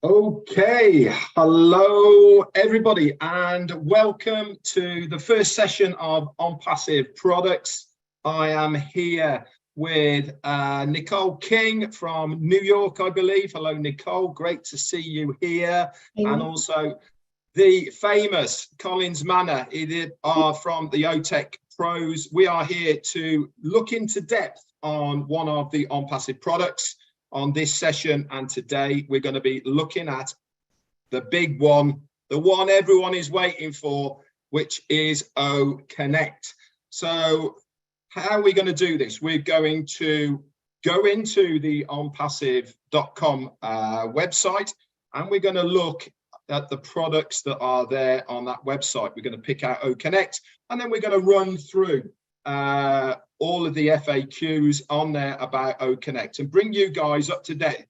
Okay, hello everybody and welcome to the first session of ONPASSIVE products. I am here with Nicole King from New York, I believe. Hello Nicole, great to see you here. And also the famous Manna are from the OTEC Pros. We are here to look into depth on one of the ONPASSIVE products on this session, and today we're going to be looking at the big one, the one everyone is waiting for, which is OConnect. So how are we going to do this? We're going to go into the onpassive.com website, and we're going to look at the products that are there on that website. We're going to pick out OConnect, and then we're going to run through all of the FAQs on there about OConnect and bring you guys up to date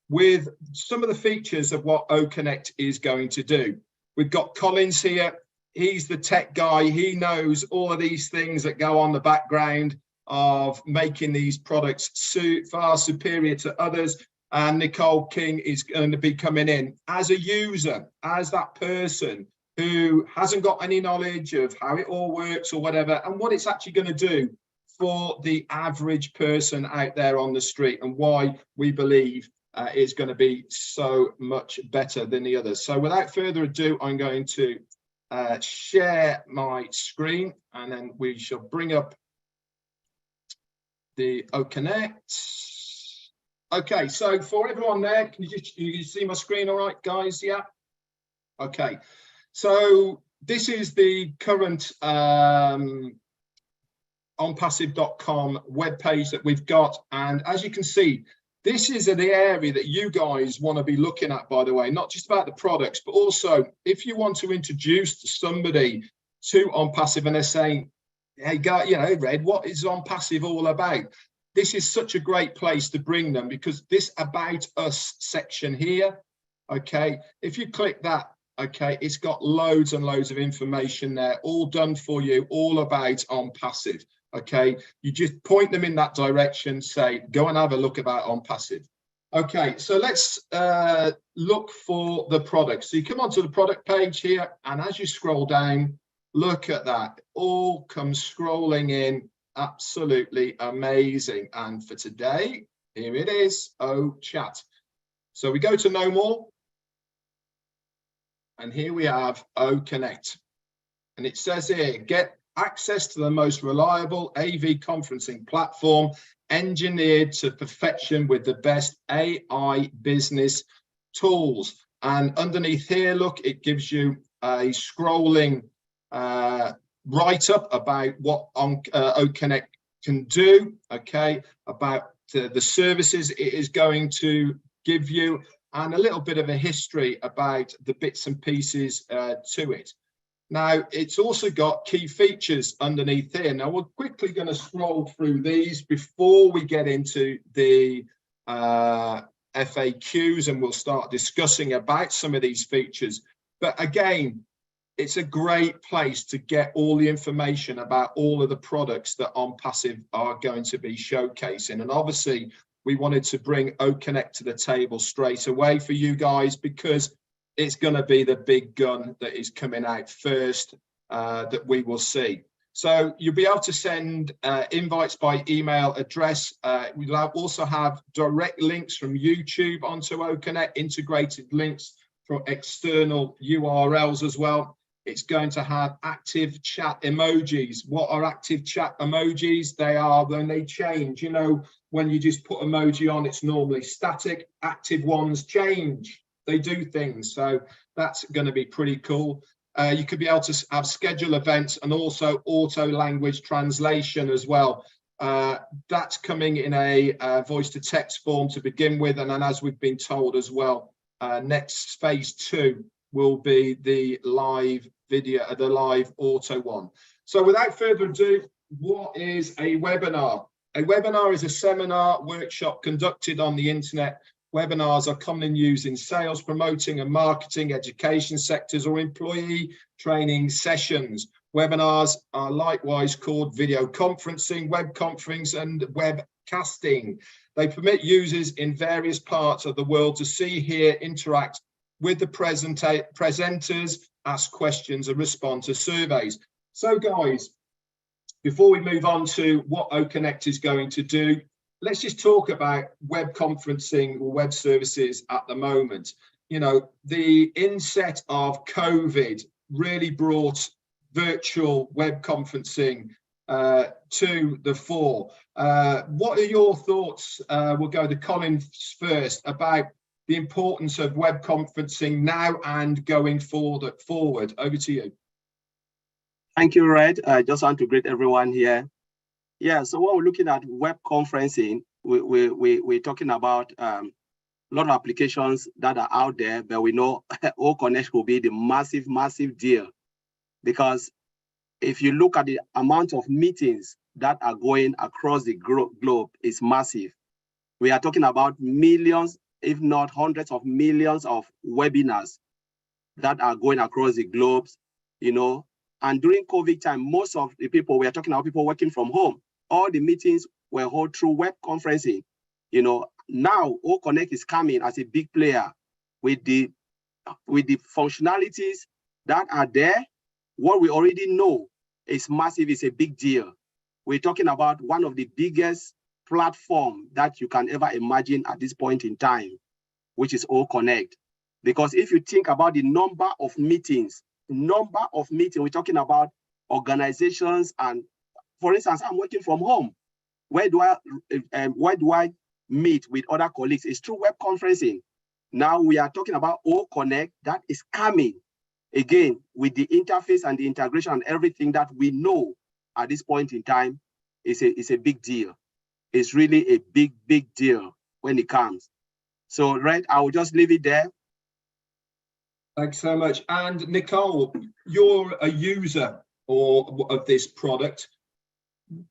with some of the features of what OConnect is going to do. We've got Collins here. He's the tech guy. He knows all of these things that go on the background of making these products far superior to others. And Nicole King is going to be coming in as a user, as that person who hasn't got any knowledge of how it all works or whatever, and what it's actually going to do for the average person out there on the street, and why we believe it's going to be so much better than the others. So without further ado, I'm going to share my screen, and then we shall bring up the OConnect. Okay, so for everyone there, can you see my screen all right, guys? Yeah. Okay. So this is the current onpassive.com webpage that we've got. And as you can see, this is the area that you guys want to be looking at, by the way, not just about the products, but also if you want to introduce somebody to ONPASSIVE and they're saying, hey, guys, Red, what is ONPASSIVE all about? This is such a great place to bring them, because this About Us section here, okay, if you click that, okay, it's got loads and loads of information there, all done for you, all about ONPASSIVE. Okay, you just point them in that direction, say, go and have a look about ONPASSIVE. Okay, so let's look for the product. So you come onto the product page here, and as you scroll down, look at that. It all comes scrolling in, absolutely amazing. And for today, here it is, chat. So we go to No More. And here we have OConnect. And it says here, get access to the most reliable AV conferencing platform engineered to perfection with the best AI business tools. And underneath here, look, it gives you a scrolling write-up about what OConnect can do, okay, about the services it is going to give you, and a little bit of a history about the bits and pieces to it. Now, it's also got key features underneath here. Now, we're quickly going to scroll through these before we get into the FAQs, and we'll start discussing about some of these features. But again, it's a great place to get all the information about all of the products that ONPASSIVE are going to be showcasing. And obviously, we wanted to bring OConnect to the table straight away for you guys, because it's going to be the big gun that is coming out first that we will see. So you'll be able to send invites by email address. We'll also have direct links from YouTube onto OConnect, integrated links from external URLs as well. It's going to have active chat emojis. What are active chat emojis? They are when they change. You know, when you just put emoji on, it's normally static. Active ones change. They do things. So that's going to be pretty cool. You could be able to have schedule events and also auto language translation as well. That's coming in a voice to text form to begin with. And then, as we've been told as well, next phase 2 will be the live video, the live auto one. So without further ado, what is a webinar? A webinar is a seminar workshop conducted on the internet. Webinars are commonly used in sales, promoting and marketing, education sectors, or employee training sessions. Webinars are likewise called video conferencing, web conferencing, and web webcasting. They permit users in various parts of the world to see, hear, interact with the presenters, ask questions and respond to surveys. So guys, before we move on to what OConnect is going to do, let's just talk about web conferencing or web services at the moment. You know, the inset of COVID really brought virtual web conferencing to the fore. What are your thoughts? We'll go to Colin first about the importance of web conferencing now and going forward. Over to you. Thank you, Red. I just want to greet everyone here. Yeah, so when we're looking at web conferencing, we're talking about a lot of applications that are out there, but we know OConnect will be the massive deal, because if you look at the amount of meetings that are going across the globe, is massive. We are talking about millions, if not hundreds of millions of webinars that are going across the globe, you know. And during COVID time, most of the people, we are talking about people working from home. All the meetings were held through web conferencing. You know, now OConnect is coming as a big player with the functionalities that are there. What we already know is massive, is a big deal. We're talking about one of the biggest platform that you can ever imagine at this point in time, which is OConnect. Because if you think about the number of meetings, we're talking about organizations, and for instance, I'm working from home. Where do I meet with other colleagues? It's through web conferencing. Now we are talking about OConnect that is coming again with the interface and the integration and everything that we know at this point in time is a big deal. It's really a big deal when it comes. So, Red, I will just leave it there. Thanks so much. And Nicole, you're a user of this product.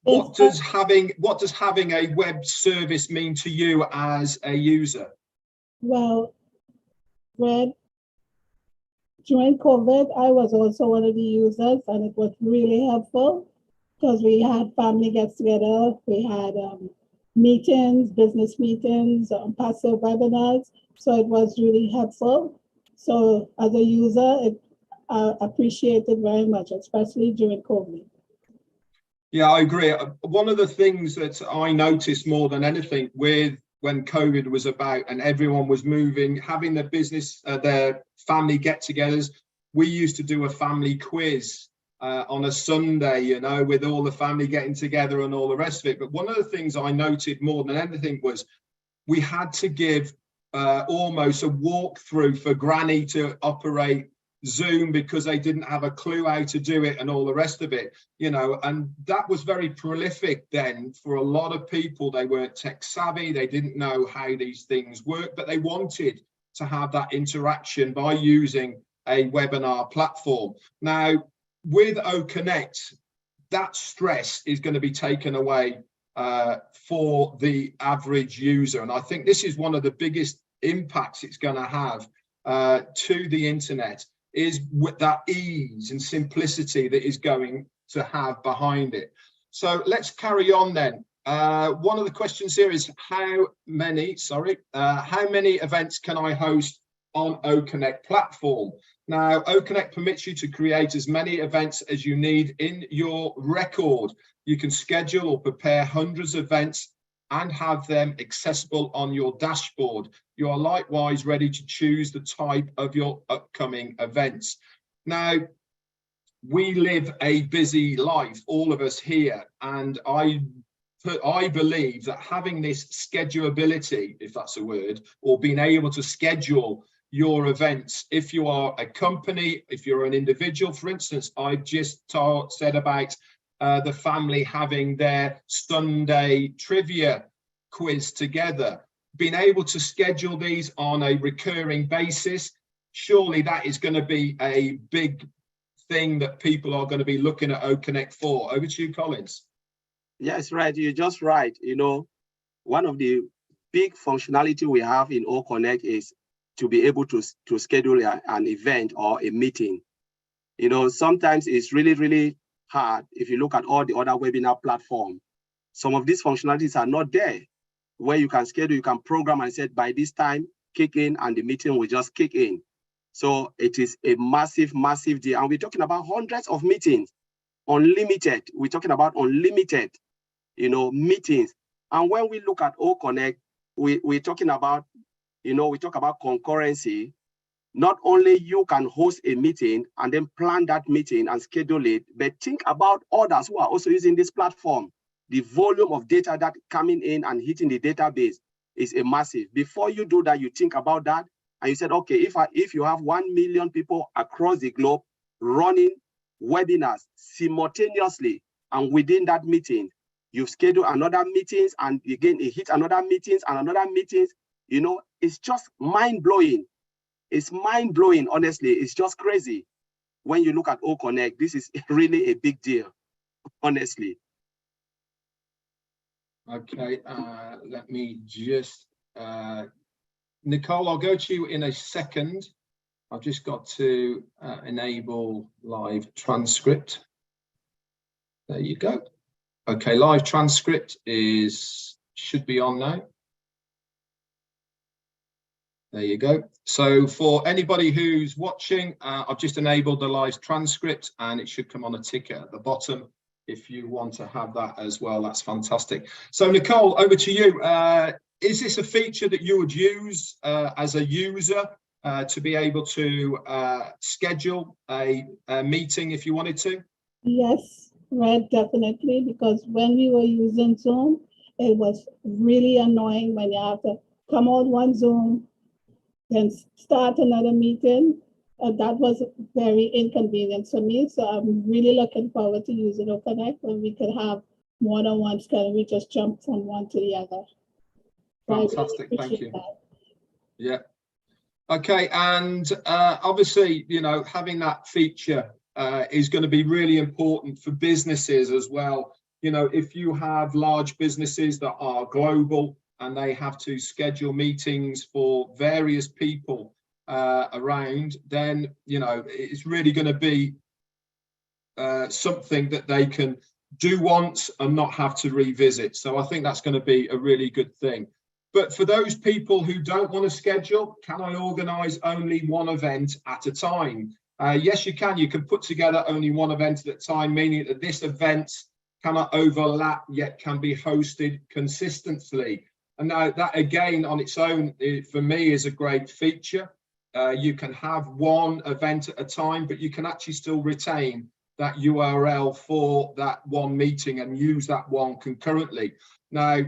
What does having a web service mean to you as a user? Well, Red, during COVID, I was also one of the users, and it was really helpful because we had family get-together, we had meetings, business meetings, passive webinars, so it was really helpful. So as a user, I appreciate it very much, especially during COVID. Yeah, I agree. One of the things that I noticed more than anything when COVID was about and everyone was moving, having their business, their family get-togethers, we used to do a family quiz on a Sunday, you know, with all the family getting together and all the rest of it. But one of the things I noted more than anything was we had to give almost a walkthrough for Granny to operate Zoom because they didn't have a clue how to do it and all the rest of it, you know. And that was very prolific then for a lot of people. They weren't tech savvy, they didn't know how these things work, but they wanted to have that interaction by using a webinar platform. Now with OConnect, that stress is going to be taken away for the average user, and I think this is one of the biggest impacts it's going to have to the internet, is with that ease and simplicity that is going to have behind it. So let's carry on then. One of the questions here is how many events can I host on OConnect platform? Now, OConnect permits you to create as many events as you need in your record. You can schedule or prepare hundreds of events and have them accessible on your dashboard. You are likewise ready to choose the type of your upcoming events. Now, we live a busy life, all of us here, and I believe that having this schedulability, if that's a word, or being able to schedule your events, if you are a company, if you're an individual, for instance, I've just said about the family having their Sunday trivia quiz together, being able to schedule these on a recurring basis, surely that is going to be a big thing that people are going to be looking at OConnect for. Over to you, Collins. Yes, right. You're just right. You know, one of the big functionality we have in OConnect is to be able to schedule an event or a meeting. You know, sometimes it's really hard if you look at all the other webinar platforms Some of these functionalities are not there, where you can schedule, you can program and say by this time, kick in, and the meeting will just kick in. So it is a massive, massive deal. And we're talking about hundreds of meetings, unlimited. We're talking about unlimited, meetings. And when we look at OConnect, we're talking about, we talk about concurrency. Not only you can host a meeting and then plan that meeting and schedule it, but think about others who are also using this platform. The volume of data that coming in and hitting the database is a massive. Before you do that, you think about that, and you said, okay, if you have 1 million people across the globe running webinars simultaneously, and within that meeting, you've scheduled another meetings, and again, it hit another meetings and another meetings, it's just mind-blowing. It's mind-blowing, honestly. It's just crazy. When you look at OConnect, this is really a big deal, honestly. Okay, let me just, Nicole, I'll go to you in a second. I've just got to enable live transcript. There you go. Okay, live transcript should be on now. There you go. So for anybody who's watching, I've just enabled the live transcript, and it should come on a ticker at the bottom. If you want to have that as well, that's fantastic. So Nicole, over to you. Is this a feature that you would use as a user to be able to schedule a meeting if you wanted to? Yes, right, definitely, because when we were using Zoom, it was really annoying when you have to come out one Zoom, then start another meeting. That was very inconvenient for me. So I'm really looking forward to using OConnect when we could have more than one schedule. We just jump from one to the other. Fantastic, thank you. That. Yeah. Okay, and obviously, having that feature is going to be really important for businesses as well. If you have large businesses that are global and they have to schedule meetings for various people around, then it's really going to be something that they can do once and not have to revisit. So I think that's going to be a really good thing. But for those people who don't want to schedule, can I organize only one event at a time? Yes, you can. You can put together only one event at a time, meaning that this event cannot overlap yet can be hosted consistently. And now that again on its own, for me, is a great feature. You can have one event at a time, but you can actually still retain that URL for that one meeting and use that one concurrently. Now,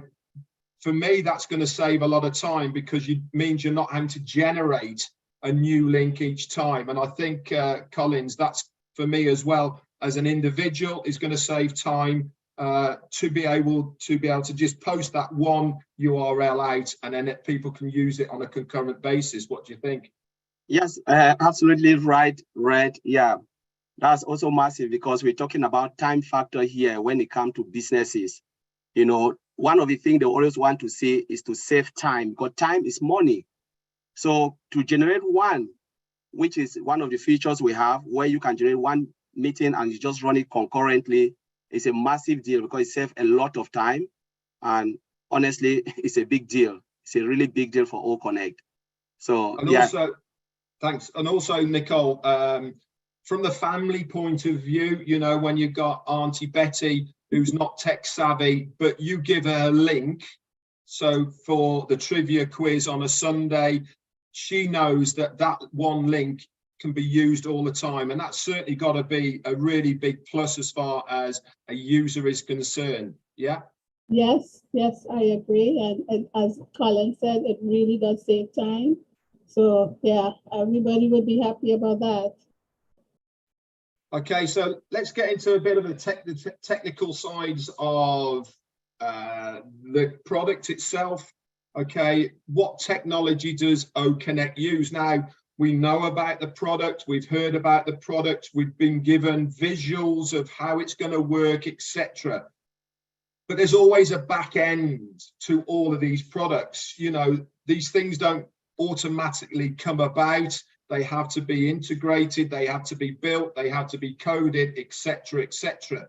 for me, that's going to save a lot of time because it means you're not having to generate a new link each time. And I think, Collins, that's for me as well as an individual is going to save time to be able to just post that one URL out, and then people can use it on a concurrent basis. What do you think? Yes, absolutely right, Red. Yeah, that's also massive because we're talking about time factor here when it comes to businesses. One of the things they always want to say is to save time, because time is money. So to generate one, which is one of the features we have, where you can generate one meeting and you just run it concurrently, is a massive deal because it saves a lot of time. And honestly, it's a big deal. It's a really big deal for OConnect. So, and also, thanks. And also, Nicole, from the family point of view, when you've got Auntie Betty, who's not tech savvy, but you give her a link. So for the trivia quiz on a Sunday, she knows that that one link can be used all the time. And that's certainly got to be a really big plus as far as a user is concerned. Yeah? Yes, I agree. And as Colin said, it really does save time. So yeah, everybody would be happy about that. Okay, so let's get into a bit of the technical sides of the product itself. Okay, what technology does OConnect use? Now, we know about the product, we've heard about the product, we've been given visuals of how it's going to work, etc. But there's always a back end to all of these products. These things don't automatically come about. They have to be integrated, they have to be built, they have to be coded, etc., etc.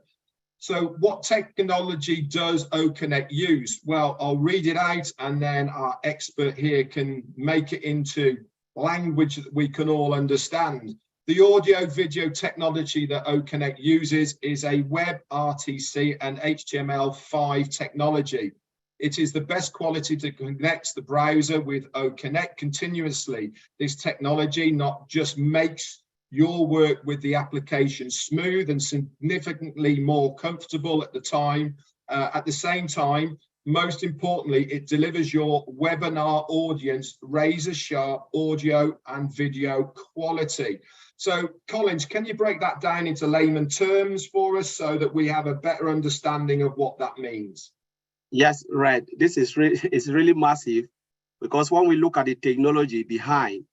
So what technology does OConnect use? Well, I'll read it out and then our expert here can make it into language that we can all understand. The audio video technology that OConnect uses is a WebRTC and HTML5 technology. It is the best quality to connect the browser with OConnect continuously. This technology not just makes your work with the application smooth and significantly more comfortable at the same time, most importantly, it delivers your webinar audience razor sharp audio and video quality. So Collins, can you break that down into layman terms for us so that we have a better understanding of what that means? Yes, Red, this is really massive, because when we look at the technology behind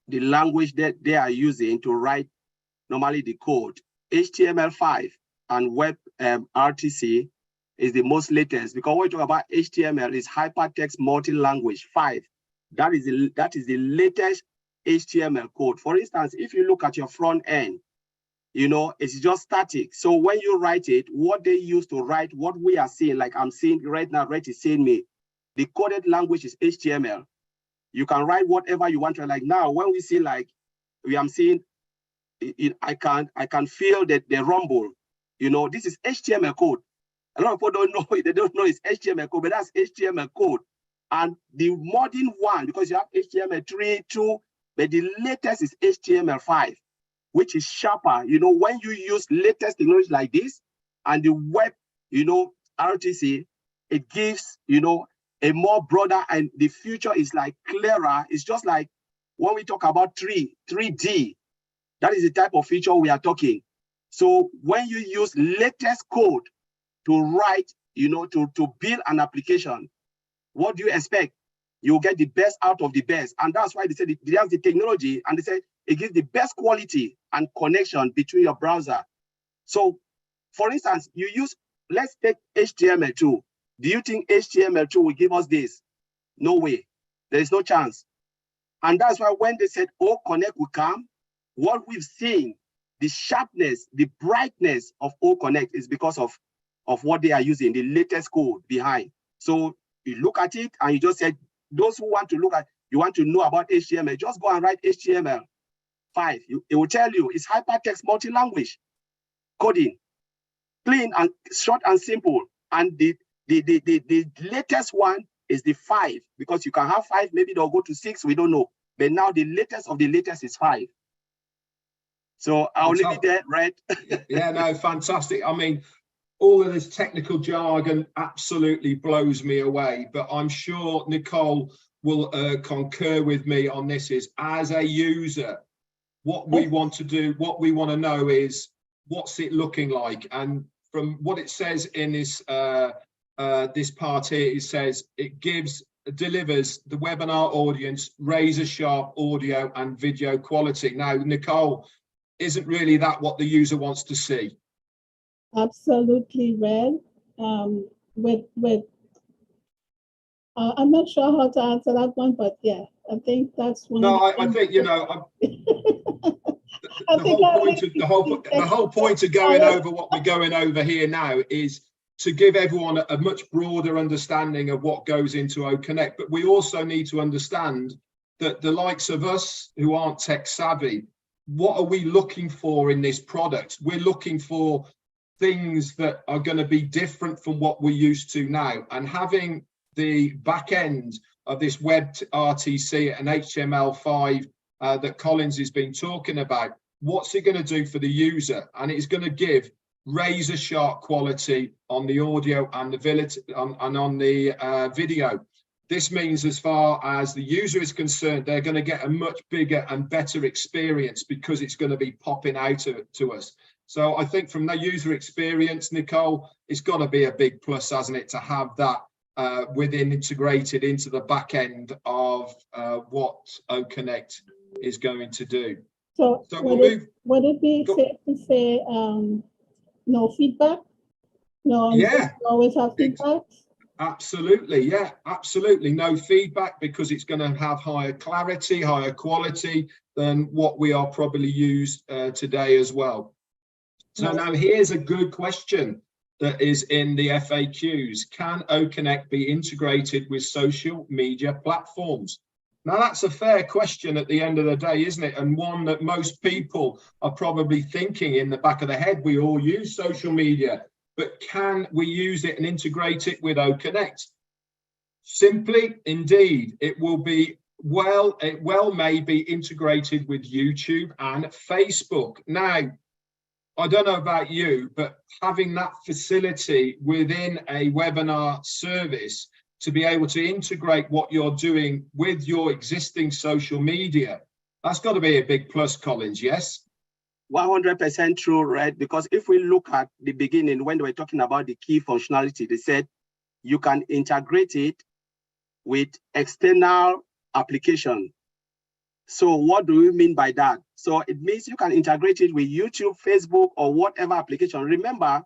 the language that they are using to write normally the code, HTML5 and WebRTC is the most latest, because when we talk about HTML, is hypertext multi-language 5. That is the latest HTML code. For instance, if you look at your front end, you know, it's just static. So when you write it, what they use to write what we are seeing, like I'm seeing right now, Red is seeing me, the coded language is HTML. You can write whatever you want to. Like now, when we see, like I'm seeing, I can feel that the rumble. You know, this is HTML code. A lot of people don't know it. They don't know it's HTML code, but that's HTML code. And the modern one, because you have HTML3, 2, but the latest is HTML5, which is sharper. You know, when you use latest technology like this and the web, you know, RTC, it gives, you know, a more broader, and the future is like clearer. It's just like when we talk about 3D, that is the type of feature we are talking. So when you use latest code to write, you know, to build an application, what do you expect? You'll get the best out of the best. And that's why they said they have the technology, and they said it gives the best quality and connection between your browser. So for instance, you use, let's take HTML2. Do you think HTML2 will give us this? No way. There is no chance. And that's why when they said, oh, Connect will come, what we've seen, the sharpness, the brightness of OConnect is because of what they are using, the latest code behind. So you look at it and you just said, those who want to look at, you want to know about HTML, just go and write HTML5. It will tell you it's hypertext multi-language coding, clean and short and simple. And the latest one is the 5, because you can have 5, maybe they'll go to 6, we don't know. But now the latest of the latest is 5. So I'll leave it there, right? Yeah, no, fantastic. I mean, all of this technical jargon absolutely blows me away, but I'm sure Nicole will concur with me on this. Is as a user, what we want to do, what we want to know is what's it looking like. And from what it says in this this part here, it says it delivers the webinar audience razor sharp audio and video quality. Now, Nicole, isn't really that what the user wants to see? Absolutely, Red. I'm not sure how to answer that one, but yeah, I think that's one. No, I think, you know, the whole point of going over what we're going over here now is to give everyone a much broader understanding of what goes into OConnect. But we also need to understand that the likes of us who aren't tech savvy, what are we looking for in this product? We're looking for things that are going to be different from what we're used to now. And having the back end of this web RTC and HTML5 that Collins has been talking about, what's it going to do for the user? And it's going to give razor sharp quality on the audio and the video. This means as far as the user is concerned, they're going to get a much bigger and better experience because it's going to be popping out to us. So I think from the user experience, Nicole, it's got to be a big plus, hasn't it, to have that integrated into the back end of what OConnect is going to do. So would it be safe to say no feedback? No, yeah, always have feedback. Absolutely, yeah, absolutely. No feedback, because it's going to have higher clarity, higher quality than what we are probably used today as well. So now here's a good question. that is in the FAQs. Can OConnect be integrated with social media platforms? Now, that's a fair question at the end of the day, isn't it? And one that most people are probably thinking in the back of the head. We all use social media, but can we use it and integrate it with OConnect? Simply, indeed, it will be it may be integrated with YouTube and Facebook. Now, I don't know about you, but having that facility within a webinar service to be able to integrate what you're doing with your existing social media, that's got to be a big plus, Collins, yes? 100% true, right? Because if we look at the beginning, when they were talking about the key functionality, they said you can integrate it with external application. So what do we mean by that? So it means you can integrate it with YouTube, Facebook, or whatever application. Remember,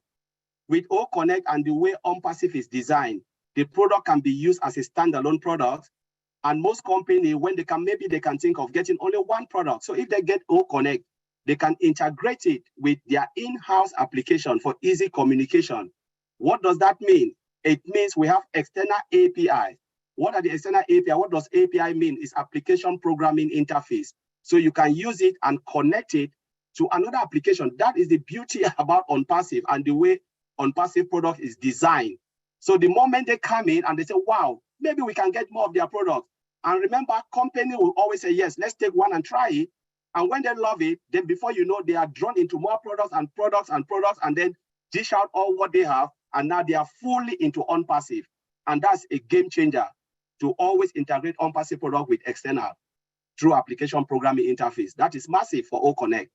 with OConnect and the way ONPASSIVE is designed, the product can be used as a standalone product. And most companies, when they can, maybe they can think of getting only one product. So if they get OConnect, they can integrate it with their in-house application for easy communication. What does that mean? It means we have external API. What are the external API? What does API mean? It's application programming interface. So you can use it and connect it to another application. That is the beauty about ONPASSIVE and the way ONPASSIVE product is designed. So the moment they come in and they say, wow, maybe we can get more of their products. And remember, company will always say, yes, let's take one and try it. And when they love it, then before you know, they are drawn into more products and products and products, and then dish out all what they have. And now they are fully into ONPASSIVE. And that's a game changer, to always integrate ONPASSIVE product with external through application programming interface. That is massive for OConnect.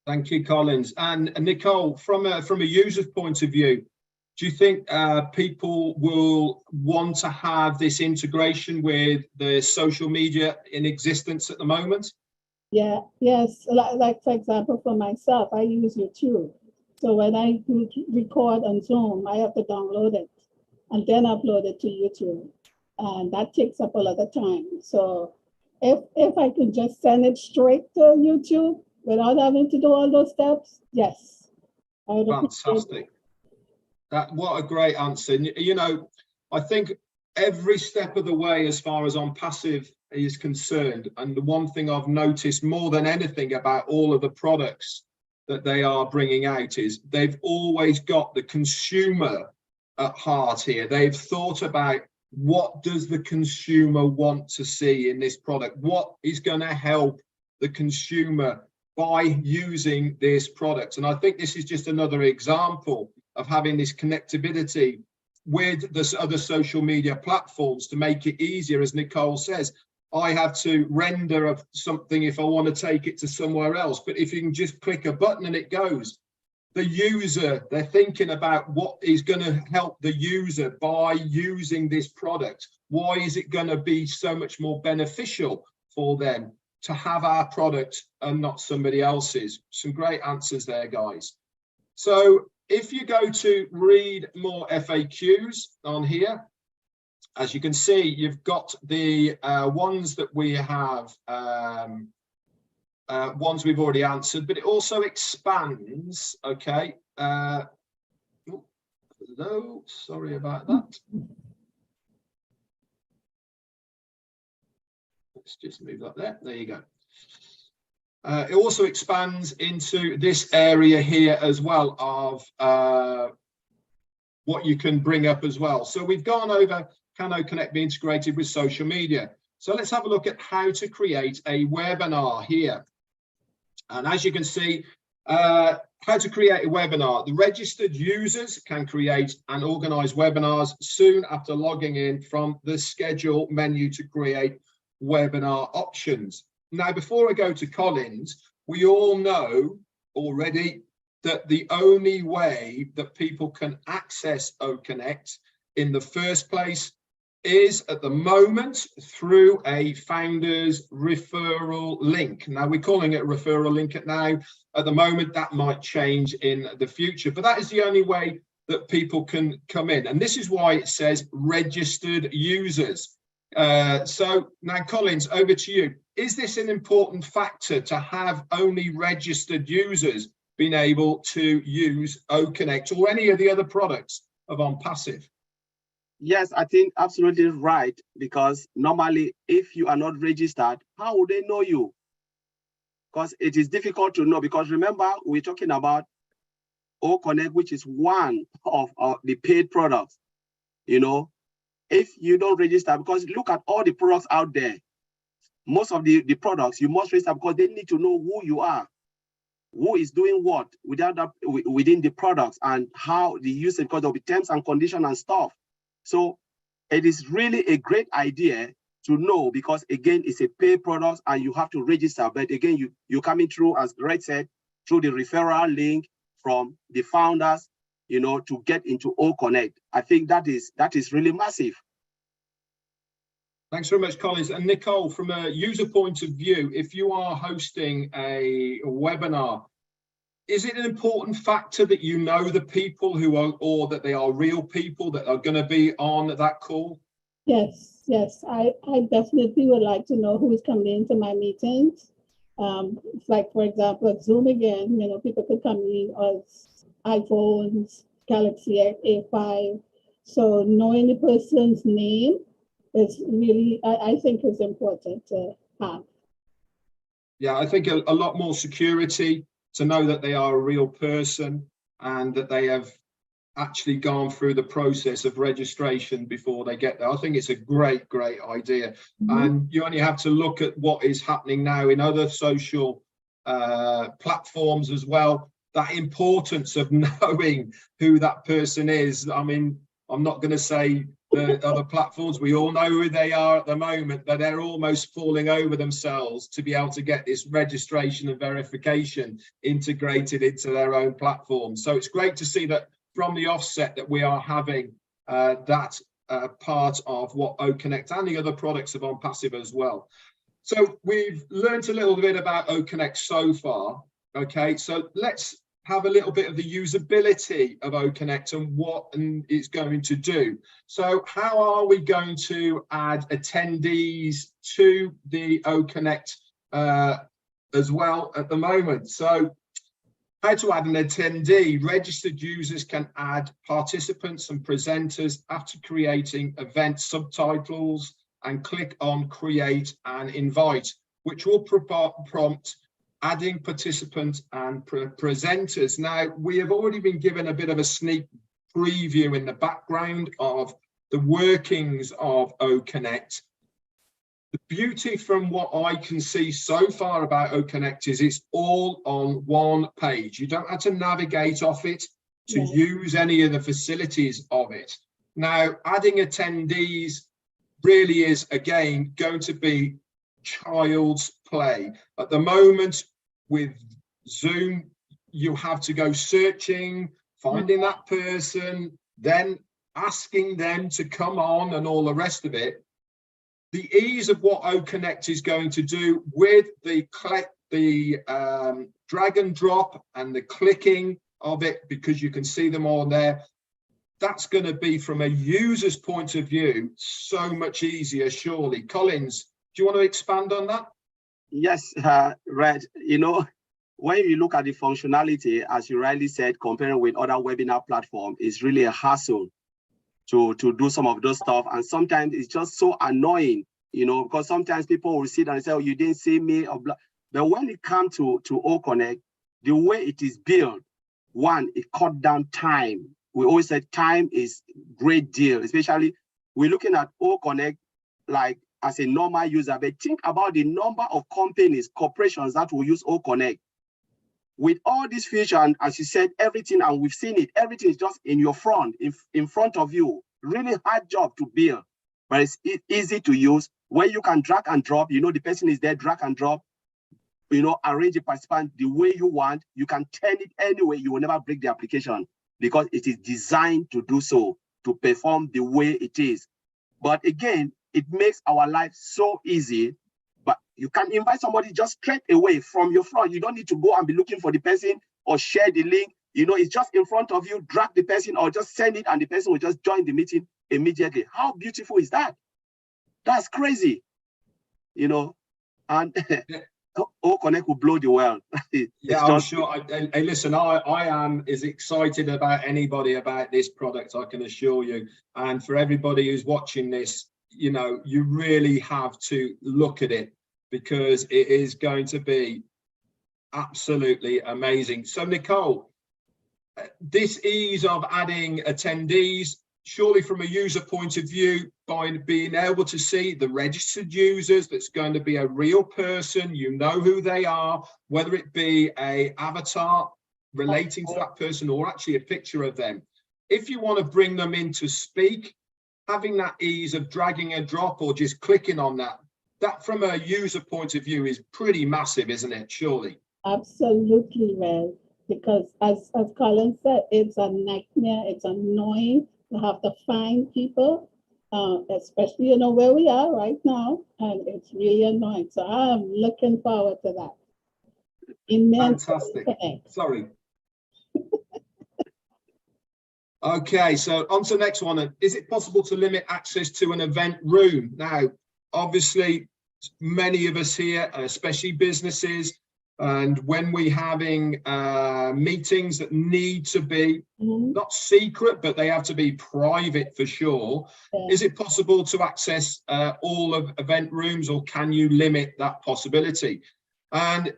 Thank you, Collins. And Nicole, from a user's point of view, do you think people will want to have this integration with the social media in existence at the moment? Yeah, yes. Like for example, for myself, I use YouTube. So when I record on Zoom, I have to download it and then upload it to YouTube. And that takes up a lot of time. So if I could just send it straight to YouTube without having to do all those steps, yes. Fantastic. What a great answer. You know, I think every step of the way as far as ONPASSIVE is concerned, and the one thing I've noticed more than anything about all of the products that they are bringing out is they've always got the consumer at heart here. They've thought about what does the consumer want to see in this product? What is going to help the consumer by using this product? And I think this is just another example of having this connectivity with the other social media platforms to make it easier. As Nicole says, I have to render something if I want to take it to somewhere else. But if you can just click a button and it goes, the user, they're thinking about what is going to help the user by using this product. Why is it going to be so much more beneficial for them to have our product and not somebody else's? Some great answers there, guys. So if you go to read more FAQs on here, as you can see, you've got the ones that we have, ones we've already answered, but it also expands. Okay. Hello, sorry about that. Let's just move that there. There you go. It also expands into this area here as well of what you can bring up as well. So we've gone over, can OConnect be integrated with social media? So let's have a look at how to create a webinar here. And as you can see, how to create a webinar. The registered users can create and organize webinars soon after logging in from the schedule menu to create webinar options. Now, before I go to Collins, we all know already that the only way that people can access OConnect in the first place is at the moment through a founder's referral link. Now, we're calling it a referral link now. At the moment, that might change in the future, but that is the only way that people can come in. And this is why it says registered users. So now, Collins, over to you. Is this an important factor to have only registered users? been able to use OConnect or any of the other products of ONPASSIVE? Yes, I think absolutely right, because normally if you are not registered, how would they know you? Because it is difficult to know, because remember, we're talking about OConnect, which is one of the paid products. You know, if you don't register, because look at all the products out there, most of the products you must register because they need to know who you are, who is doing what within the products, and how the usage, because there'll be terms and conditions and stuff. So it is really a great idea to know, because again, it's a paid product and you have to register. But again, you're coming through, as Greg said, through the referral link from the founders, you know, to get into OConnect. I think that is really massive. Thanks very much, Collins. And Nicole, from a user point of view, if you are hosting a webinar, is it an important factor that you know the people who are, or that they are real people that are going to be on that call? Yes, yes. I definitely would like to know who is coming into my meetings. Like, for example, at Zoom again, you know, people could come in as iPhones, Galaxy A5. So knowing the person's name is really, I think, is important to have. Yeah, I think a lot more security to know that they are a real person and that they have actually gone through the process of registration before they get there. I think it's a great idea. And you only have to look at what is happening now in other social platforms as well, that importance of knowing who that person is. I mean, I'm not going to say the other platforms, we all know who they are at the moment, but they're almost falling over themselves to be able to get this registration and verification integrated into their own platform. So it's great to see that from the offset that we are having that part of what OConnect and the other products of ONPASSIVE as well. So we've learned a little bit about OConnect so far. Okay, so let's have a little bit of the usability of OConnect and what it's going to do. So how are we going to add attendees to the OConnect as well at the moment? So how to add an attendee. Registered users can add participants and presenters after creating event subtitles and click on create and invite, which will prompt adding participants and presenters. Now, we have already been given a bit of a sneak preview in the background of the workings of OConnect. The beauty from what I can see so far about OConnect is it's all on one page. You don't have to navigate off it to use any of the facilities of it. Now, adding attendees really is, again, going to be child's play. At the moment, with Zoom, you have to go searching, finding that person, then asking them to come on and all the rest of it. The ease of what OConnect is going to do with the drag and drop and the clicking of it, because you can see them all there, that's going to be, from a user's point of view, so much easier, surely. Collins, do you want to expand on that? Yes, Red, you know, when you look at the functionality, as you rightly said, comparing with other webinar platforms, it's really a hassle to do some of those stuff. And sometimes it's just so annoying, you know, because sometimes people will sit and say, oh, you didn't see me, or blah. But when it comes to OConnect, the way it is built, one, it cut down time. We always said time is great deal, especially we're looking at OConnect like as a normal user, but think about the number of companies, corporations that will use OConnect. With all these features, and as you said, everything, and we've seen it, everything is just in your front, in front of you. Really hard job to build, but it's easy to use, where you can drag and drop, you know, the person is there, drag and drop, you know, arrange the participant the way you want. You can turn it anyway, you will never break the application because it is designed to do so, to perform the way it is. But again, it makes our life so easy. But you can invite somebody just straight away from your front. You don't need to go and be looking for the person or share the link. You know, it's just in front of you, drag the person or just send it and the person will just join the meeting immediately. How beautiful is that? That's crazy, you know. And OConnect will blow the world. Yeah, I'm sure. Hey, listen, I am as excited about anybody about this product, I can assure you. And for everybody who's watching this, you know, you really have to look at it because it is going to be absolutely amazing. So, Nicole, this ease of adding attendees, surely from a user point of view, by being able to see the registered users, that's going to be a real person, you know who they are, whether it be a avatar relating to that person or actually a picture of them. If you want to bring them in to speak, having that ease of dragging a drop or just clicking on that, that from a user point of view is pretty massive, isn't it, surely? Absolutely, Red. Because as Colin said, it's a nightmare, it's annoying to have to find people, especially, you know, where we are right now, and it's really annoying. So I'm looking forward to that. Fantastic. Sorry. Okay, so on to the next one. Is it possible to limit access to an event room? Now, obviously, many of us here, especially businesses, and when we're having meetings that need to be not secret, but they have to be private for sure. Yeah. Is it possible to access all of event rooms, or can you limit that possibility? And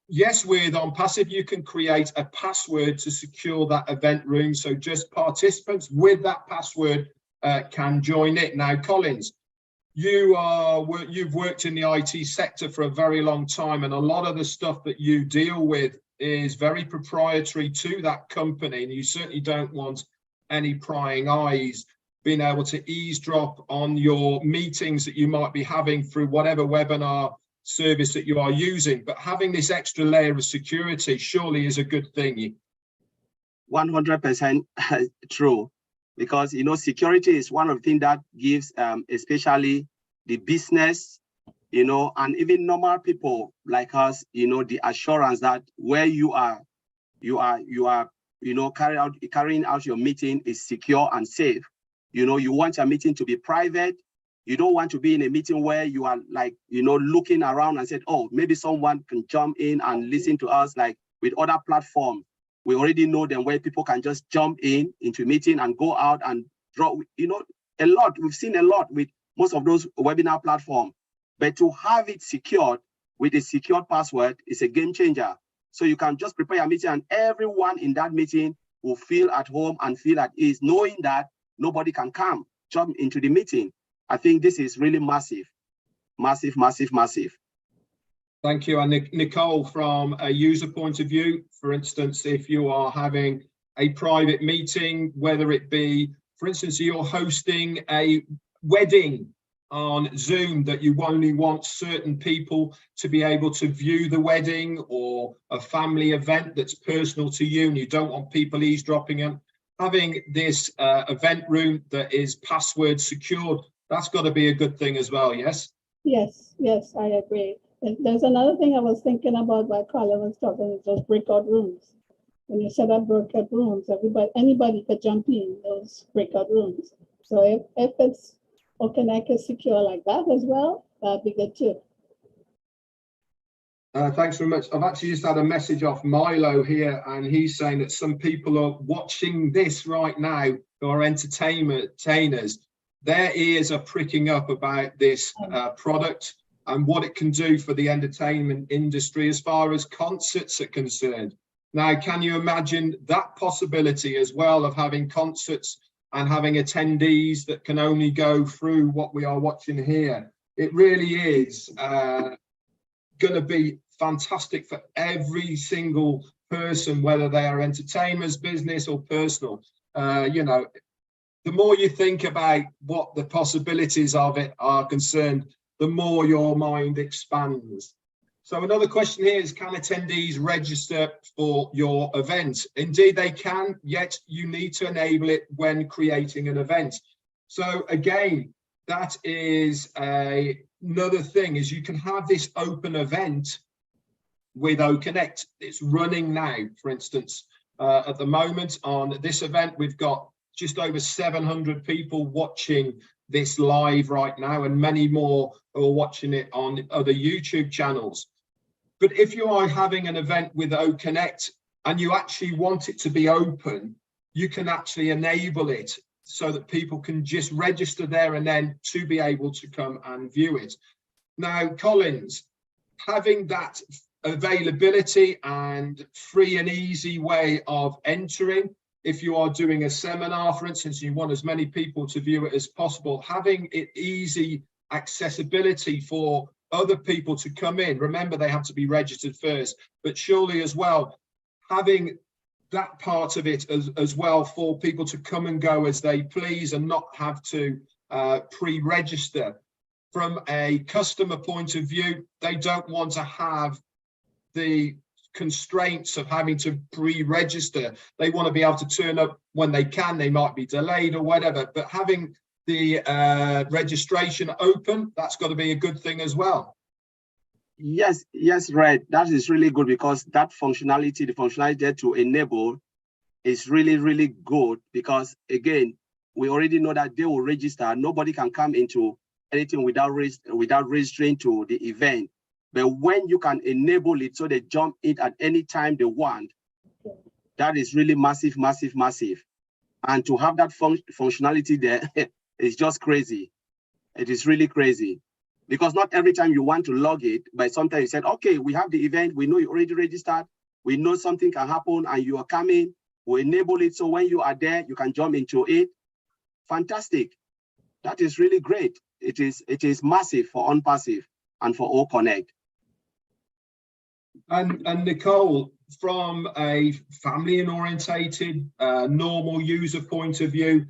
yes, with ONPASSIVE, you can create a password to secure that event room. So just participants with that password can join it. Now, Collins, you've worked in the IT sector for a very long time, and a lot of the stuff that you deal with is very proprietary to that company, and you certainly don't want any prying eyes being able to eavesdrop on your meetings that you might be having through whatever webinar service that you are using. But having this extra layer of security surely is a good thing. 100% true. Because, you know, security is one of the things that gives, especially the business, you know, and even normal people like us, you know, the assurance that where you are, you know, carrying out your meeting is secure and safe. You know, you want your meeting to be private. You don't want to be in a meeting where you are like, you know, looking around and said, oh, maybe someone can jump in and listen to us. Like with other platforms, we already know them where people can just jump into a meeting and go out and draw, you know, a lot. We've seen a lot with most of those webinar platforms. But to have it secured with a secured password is a game changer. So you can just prepare a meeting and everyone in that meeting will feel at home and feel at ease, knowing that nobody can jump into the meeting. I think this is really massive, massive, massive, massive. Thank you. And Nicole, from a user point of view, for instance, if you are having a private meeting, whether it be, for instance, you're hosting a wedding on Zoom that you only want certain people to be able to view the wedding, or a family event that's personal to you and you don't want people eavesdropping in, having this event room that is password secured, that's got to be a good thing as well, yes? Yes, I agree. There's another thing I was thinking about while Colin was talking, is those breakout rooms. When you set up breakout rooms, anybody could jump in those breakout rooms. So if it's OConnect is secure like that as well, that'd be good too. Thanks very much. I've actually just had a message off Milo here, and he's saying that some people are watching this right now who are entertainers. Their ears are pricking up about this product and what it can do for the entertainment industry as far as concerts are concerned. Now, can you imagine that possibility as well of having concerts and having attendees that can only go through what we are watching here? It really is going to be fantastic for every single person, whether they are entertainers, business or personal. You know, the more you think about what the possibilities of it are concerned, the more your mind expands. So another question here is, can attendees register for your event? Indeed they can, yet you need to enable it when creating an event. So again, that is another thing, is you can have this open event with OConnect. It's running now, for instance. At the moment on this event, we've got just over 700 people watching this live right now, and many more who are watching it on other YouTube channels. But if you are having an event with OConnect and you actually want it to be open, you can actually enable it so that people can just register there and then to be able to come and view it. Now, Collins, having that availability and free and easy way of entering, if you are doing a seminar, for instance, you want as many people to view it as possible, having it easy accessibility for other people to come in. Remember, they have to be registered first, but surely as well, having that part of it as well for people to come and go as they please and not have to pre-register. From a customer point of view, they don't want to have the constraints of having to pre-register. They want to be able to turn up when they can. They might be delayed or whatever, but having the registration open, that's got to be a good thing as well. Yes, Red, that is really good, because that functionality, the functionality there to enable is really, really good, because again, we already know that they will register. Nobody can come into anything without registering to the event. But when you can enable it so they jump in at any time they want, that is really massive, massive, massive. And to have that functionality there is just crazy. It is really crazy. Because not every time you want to log it, but sometimes you said, okay, we have the event, we know you already registered, we know something can happen and you are coming, we enable it so when you are there, you can jump into it. Fantastic. That is really great. It is massive for ONPASSIVE and for OConnect. And Nicole, from a family and orientated normal user point of view,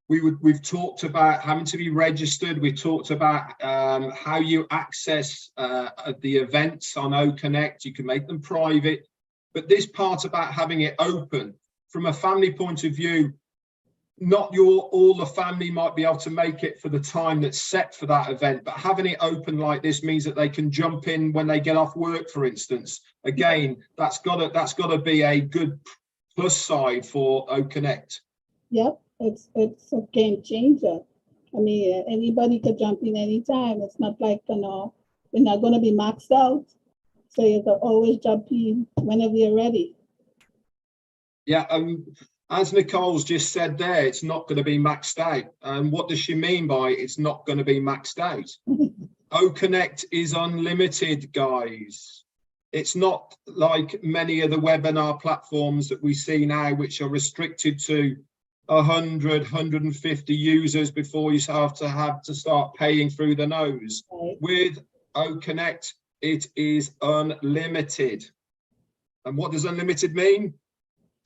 we've talked about having to be registered. We talked about how you access the events on OConnect. You can make them private, but this part about having it open from a family point of view, not all the family might be able to make it for the time that's set for that event, but having it open like this means that they can jump in when they get off work, for instance. Again, that's got to be a good plus side for OConnect. Yep, it's a game changer. I mean, anybody could jump in anytime. It's not like, you know, we're not going to be maxed out, so you can always jump in whenever you're ready. Yeah, as Nicole's just said there, it's not going to be maxed out. And what does she mean by it's not going to be maxed out? OConnect is unlimited, guys. It's not like many of the webinar platforms that we see now, which are restricted to 100, 150 users before you have to start paying through the nose. Right. With OConnect, it is unlimited. And what does unlimited mean?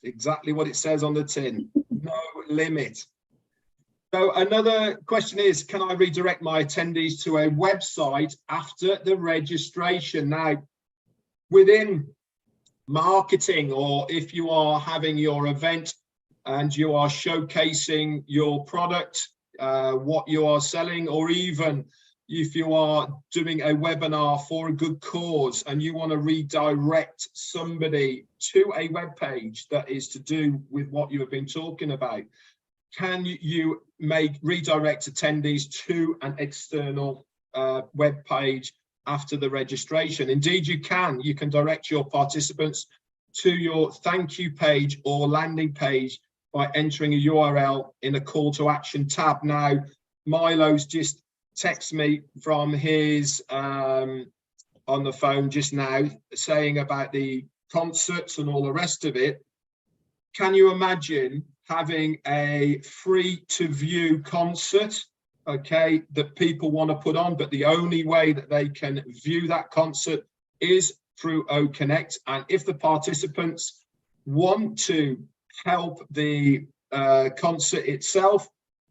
Exactly what it says on the tin, no limit. So another question is, can I redirect my attendees to a website after the registration? Now, within marketing, or if you are having your event and you are showcasing your product, what you are selling, or even if you are doing a webinar for a good cause and you want to redirect somebody to a web page that is to do with what you have been talking about, can you redirect attendees to an external web page after the registration? Indeed, you can. You can direct your participants to your thank you page or landing page by entering a URL in a call to action tab. Now, Milo's just text me from his on the phone just now saying about the concerts and all the rest of it. Can you imagine having a free to view concert, okay, that people want to put on, but the only way that they can view that concert is through OConnect? And if the participants want to help the concert itself,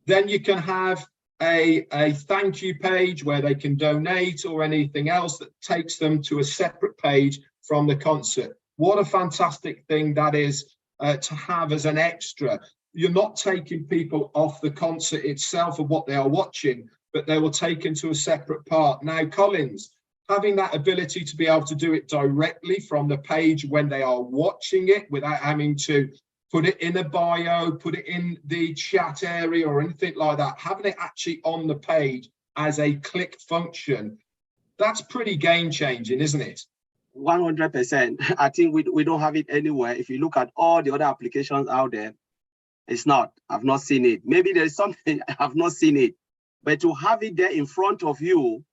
then you can have a thank you page where they can donate or anything else that takes them to a separate page from the concert. What a fantastic thing that is to have as an extra. You're not taking people off the concert itself of what they are watching, but they will take into a separate part. Now, Collins, having that ability to be able to do it directly from the page when they are watching it without having to put it in a bio, put it in the chat area or anything like that, having it actually on the page as a click function, that's pretty game changing, isn't it? 100%. I think we don't have it anywhere. If you look at all the other applications out there, it's not. I've not seen it. Maybe there's something I have not seen it. But to have it there in front of you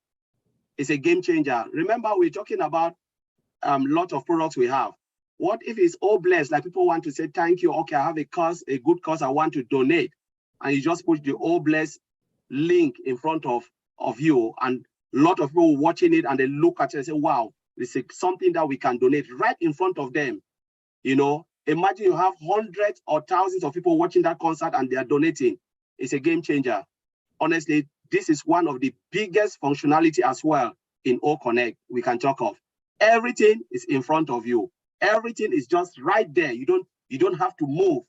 is a game changer. Remember, we're talking about a lot of products we have. What if it's all blessed? Like people want to say, thank you. Okay, I have a cause, a good cause I want to donate. And you just put the all blessed link in front of you. And a lot of people watching it and they look at it and say, wow, this is something that we can donate right in front of them. You know, imagine you have hundreds or thousands of people watching that concert and they are donating. It's a game changer. Honestly, this is one of the biggest functionality as well in O Connect we can talk of. Everything is in front of you. Everything is just right there. You don't have to move.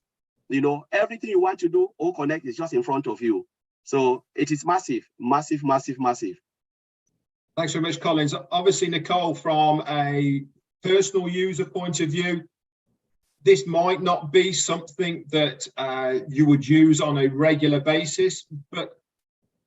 You know, everything you want to do, O Connect is just in front of you. So it is massive, massive, massive, massive. Thanks very much, Collins. Obviously, Nicole, from a personal user point of view, this might not be something that you would use on a regular basis, but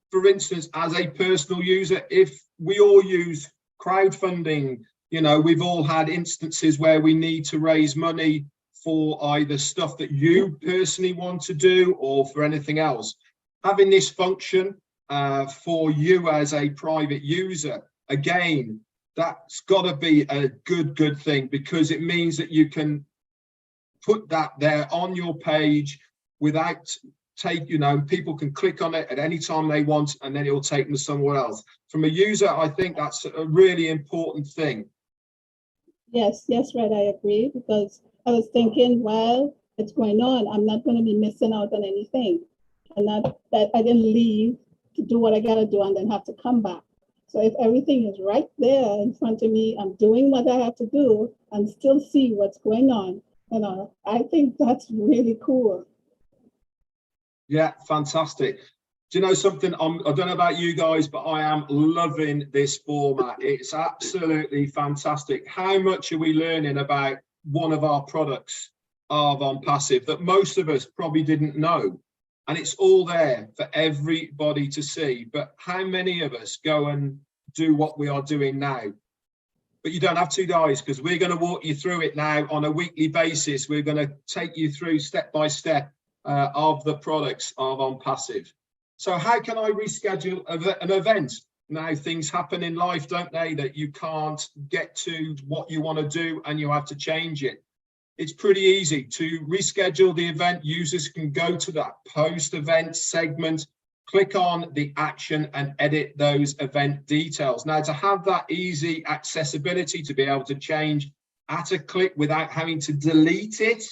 for instance, as a personal user, if we all use crowdfunding, you know, we've all had instances where we need to raise money for either stuff that you personally want to do or for anything else. Having this function for you as a private user, again, that's got to be a good thing, because it means that you can put that there on your page without people can click on it at any time they want, and then it will take them somewhere else. From a user, I think that's a really important thing. Yes, Red, I agree, because I was thinking, while it's going on, I'm not going to be missing out on anything. And that I didn't leave to do what I got to do and then have to come back. So if everything is right there in front of me, I'm doing what I have to do and still see what's going on. You know, I think that's really cool. Yeah, fantastic. Do you know something? I don't know about you guys, but I am loving this format. It's absolutely fantastic. How much are we learning about one of our products of ONPASSIVE that most of us probably didn't know? And it's all there for everybody to see. But how many of us go and do what we are doing now? But you don't have to, guys, because we're going to walk you through it now on a weekly basis. We're going to take you through step by step of the products of ONPASSIVE. So how can I reschedule an event? Now, things happen in life, don't they, that you can't get to what you want to do and you have to change it. It's pretty easy to reschedule the event. Users can go to that post-event segment, click on the action and edit those event details. Now, to have that easy accessibility to be able to change at a click without having to delete it,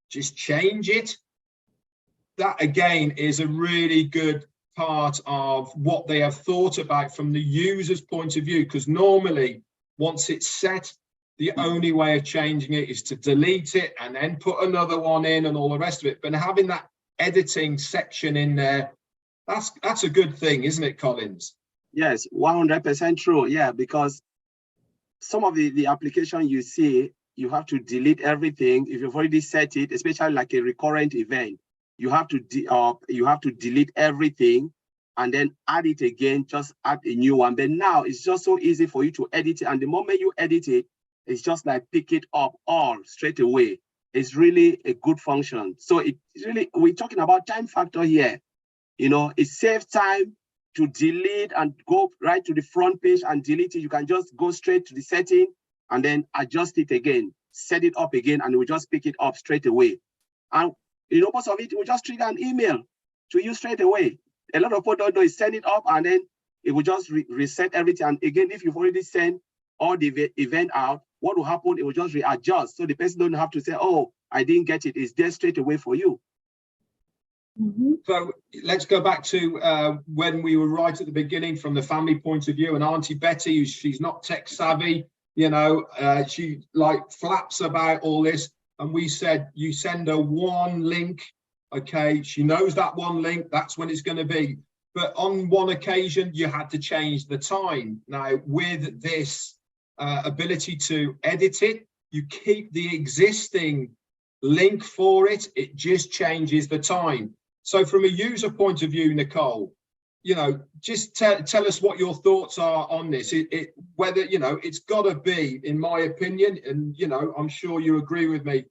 just change it. That again is a really good part of what they have thought about from the user's point of view, because normally once it's set, the only way of changing it is to delete it and then put another one in and all the rest of it. But having that editing section in there, that's a good thing, isn't it, Collins? Yes, 100% true. Yeah, because some of the application you see, you have to delete everything. If you've already set it, especially like a recurrent event, you have to delete everything and then add it again, just add a new one. But now it's just so easy for you to edit it. And the moment you edit it, it's just like pick it up all straight away. It's really a good function. So it's really, we're talking about time factor here. You know, it saves time to delete and go right to the front page and delete it. You can just go straight to the setting and then adjust it again, set it up again, and we just pick it up straight away. And you know, most of it will just trigger an email to you straight away. A lot of people don't know is send it up and then it will just reset everything. And again, if you've already sent all the event out, what will happen? It will just readjust. So the person don't have to say, oh, I didn't get it. It's there straight away for you. Mm-hmm. So let's go back to when we were right at the beginning from the family point of view, and Auntie Betty, she's not tech savvy, you know, she like flaps about all this. And we said, you send her one link, okay, she knows that one link, that's when it's going to be. But on one occasion, you had to change the time. Now, with this ability to edit it, you keep the existing link for it, it just changes the time. So from a user point of view, Nicole, you know, just tell us what your thoughts are on this. Whether, you know, it's got to be, in my opinion, and, you know, I'm sure you agree with me,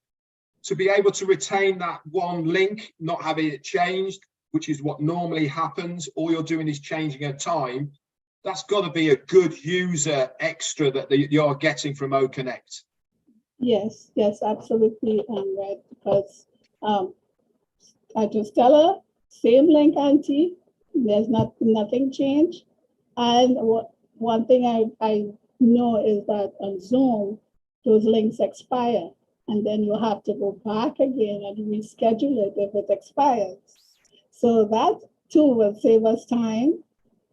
to be able to retain that one link, not having it changed, which is what normally happens. All you're doing is changing a time. That's got to be a good user extra that you're getting from OConnect. Yes, yes, absolutely, Red, because I just tell her, same link, Auntie, there's nothing changed. And one thing I know is that on Zoom, those links expire, and then you have to go back again and reschedule it if it expires. So that too will save us time,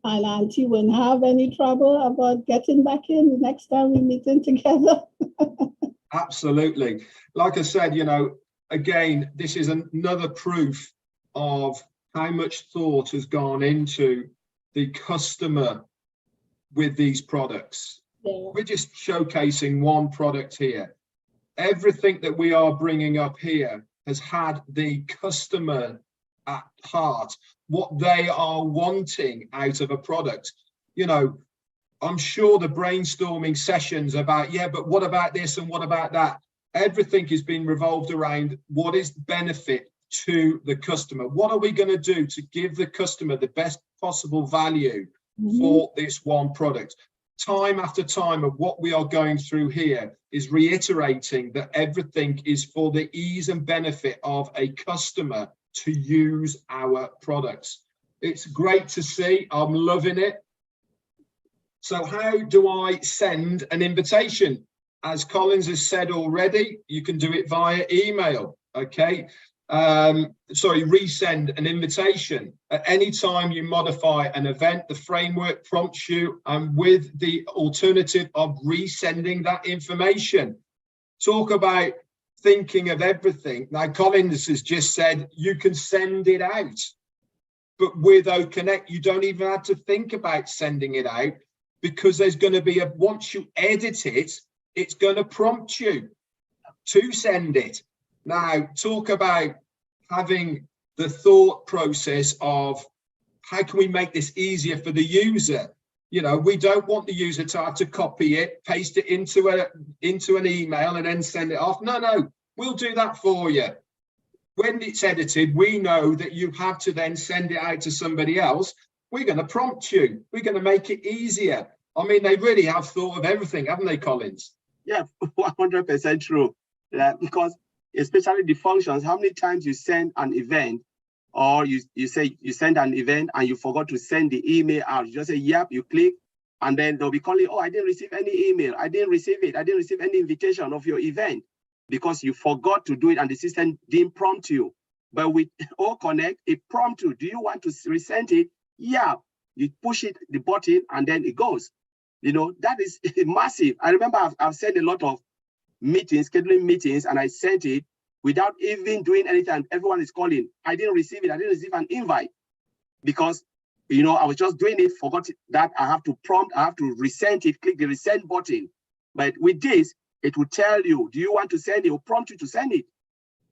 and Auntie wouldn't have any trouble about getting back in the next time we're meeting together. Absolutely. Like I said, you know, again, this is another proof of how much thought has gone into the customer with these products. Yeah. We're just showcasing one product here. Everything that we are bringing up here has had the customer at heart, what they are wanting out of a product. You know, I'm sure the brainstorming sessions about, yeah, but what about this and what about that? Everything has been revolved around what is benefit to the customer. What are we going to do to give the customer the best possible value for this one product? Time after time of what we are going through here is reiterating that everything is for the ease and benefit of a customer to use our products. It's great to see. I'm loving it. So how do I send an invitation? As Collins has said already, you can do it via email. Okay. Sorry, resend an invitation. At any time you modify an event, the framework prompts you with the alternative of resending that information. Talk about thinking of everything. Now, Collins has just said you can send it out, but with OConnect, you don't even have to think about sending it out, because there's going to be once you edit it, it's going to prompt you to send it. Now, talk about having the thought process of how can we make this easier for the user? You know, we don't want the user to have to copy it, paste it into an email and then send it off. No, we'll do that for you. When it's edited, we know that you have to then send it out to somebody else. We're going to prompt you. We're going to make it easier. I mean, they really have thought of everything, haven't they, Collins? Yeah, 100% true. Because especially the functions, how many times you send an event, or you say you send an event and you forgot to send the email out. You just say, yep, you click, and then they'll be calling, oh, I didn't receive any email. I didn't receive it. I didn't receive any invitation of your event, because you forgot to do it and the system didn't prompt you. But with OConnect, it prompts you. Do you want to resend it? Yeah, you push it, the button, and then it goes. You know, that is massive. I remember I've sent a lot of meetings, scheduling meetings, and I sent it without even doing anything. Everyone is calling. I didn't receive it. I didn't receive an invite, because, you know, I was just doing it, forgot that I have to prompt, I have to resend it, click the resend button. But with this, it will tell you, do you want to send it? It will prompt you to send it,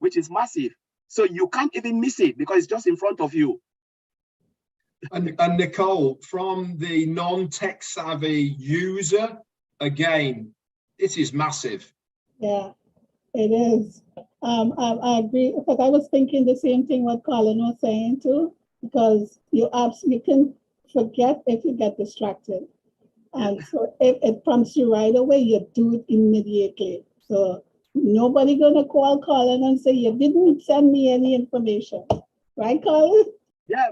which is massive. So you can't even miss it because it's just in front of you. And Nicole, from the non-tech savvy user, again, this is massive. Yeah, it is. I agree, because I was thinking the same thing what Colin was saying too, because you can forget if you get distracted. And so if it prompts you right away, you do it immediately. So nobody gonna call Colin and say, you didn't send me any information. Right, Colin? Yeah.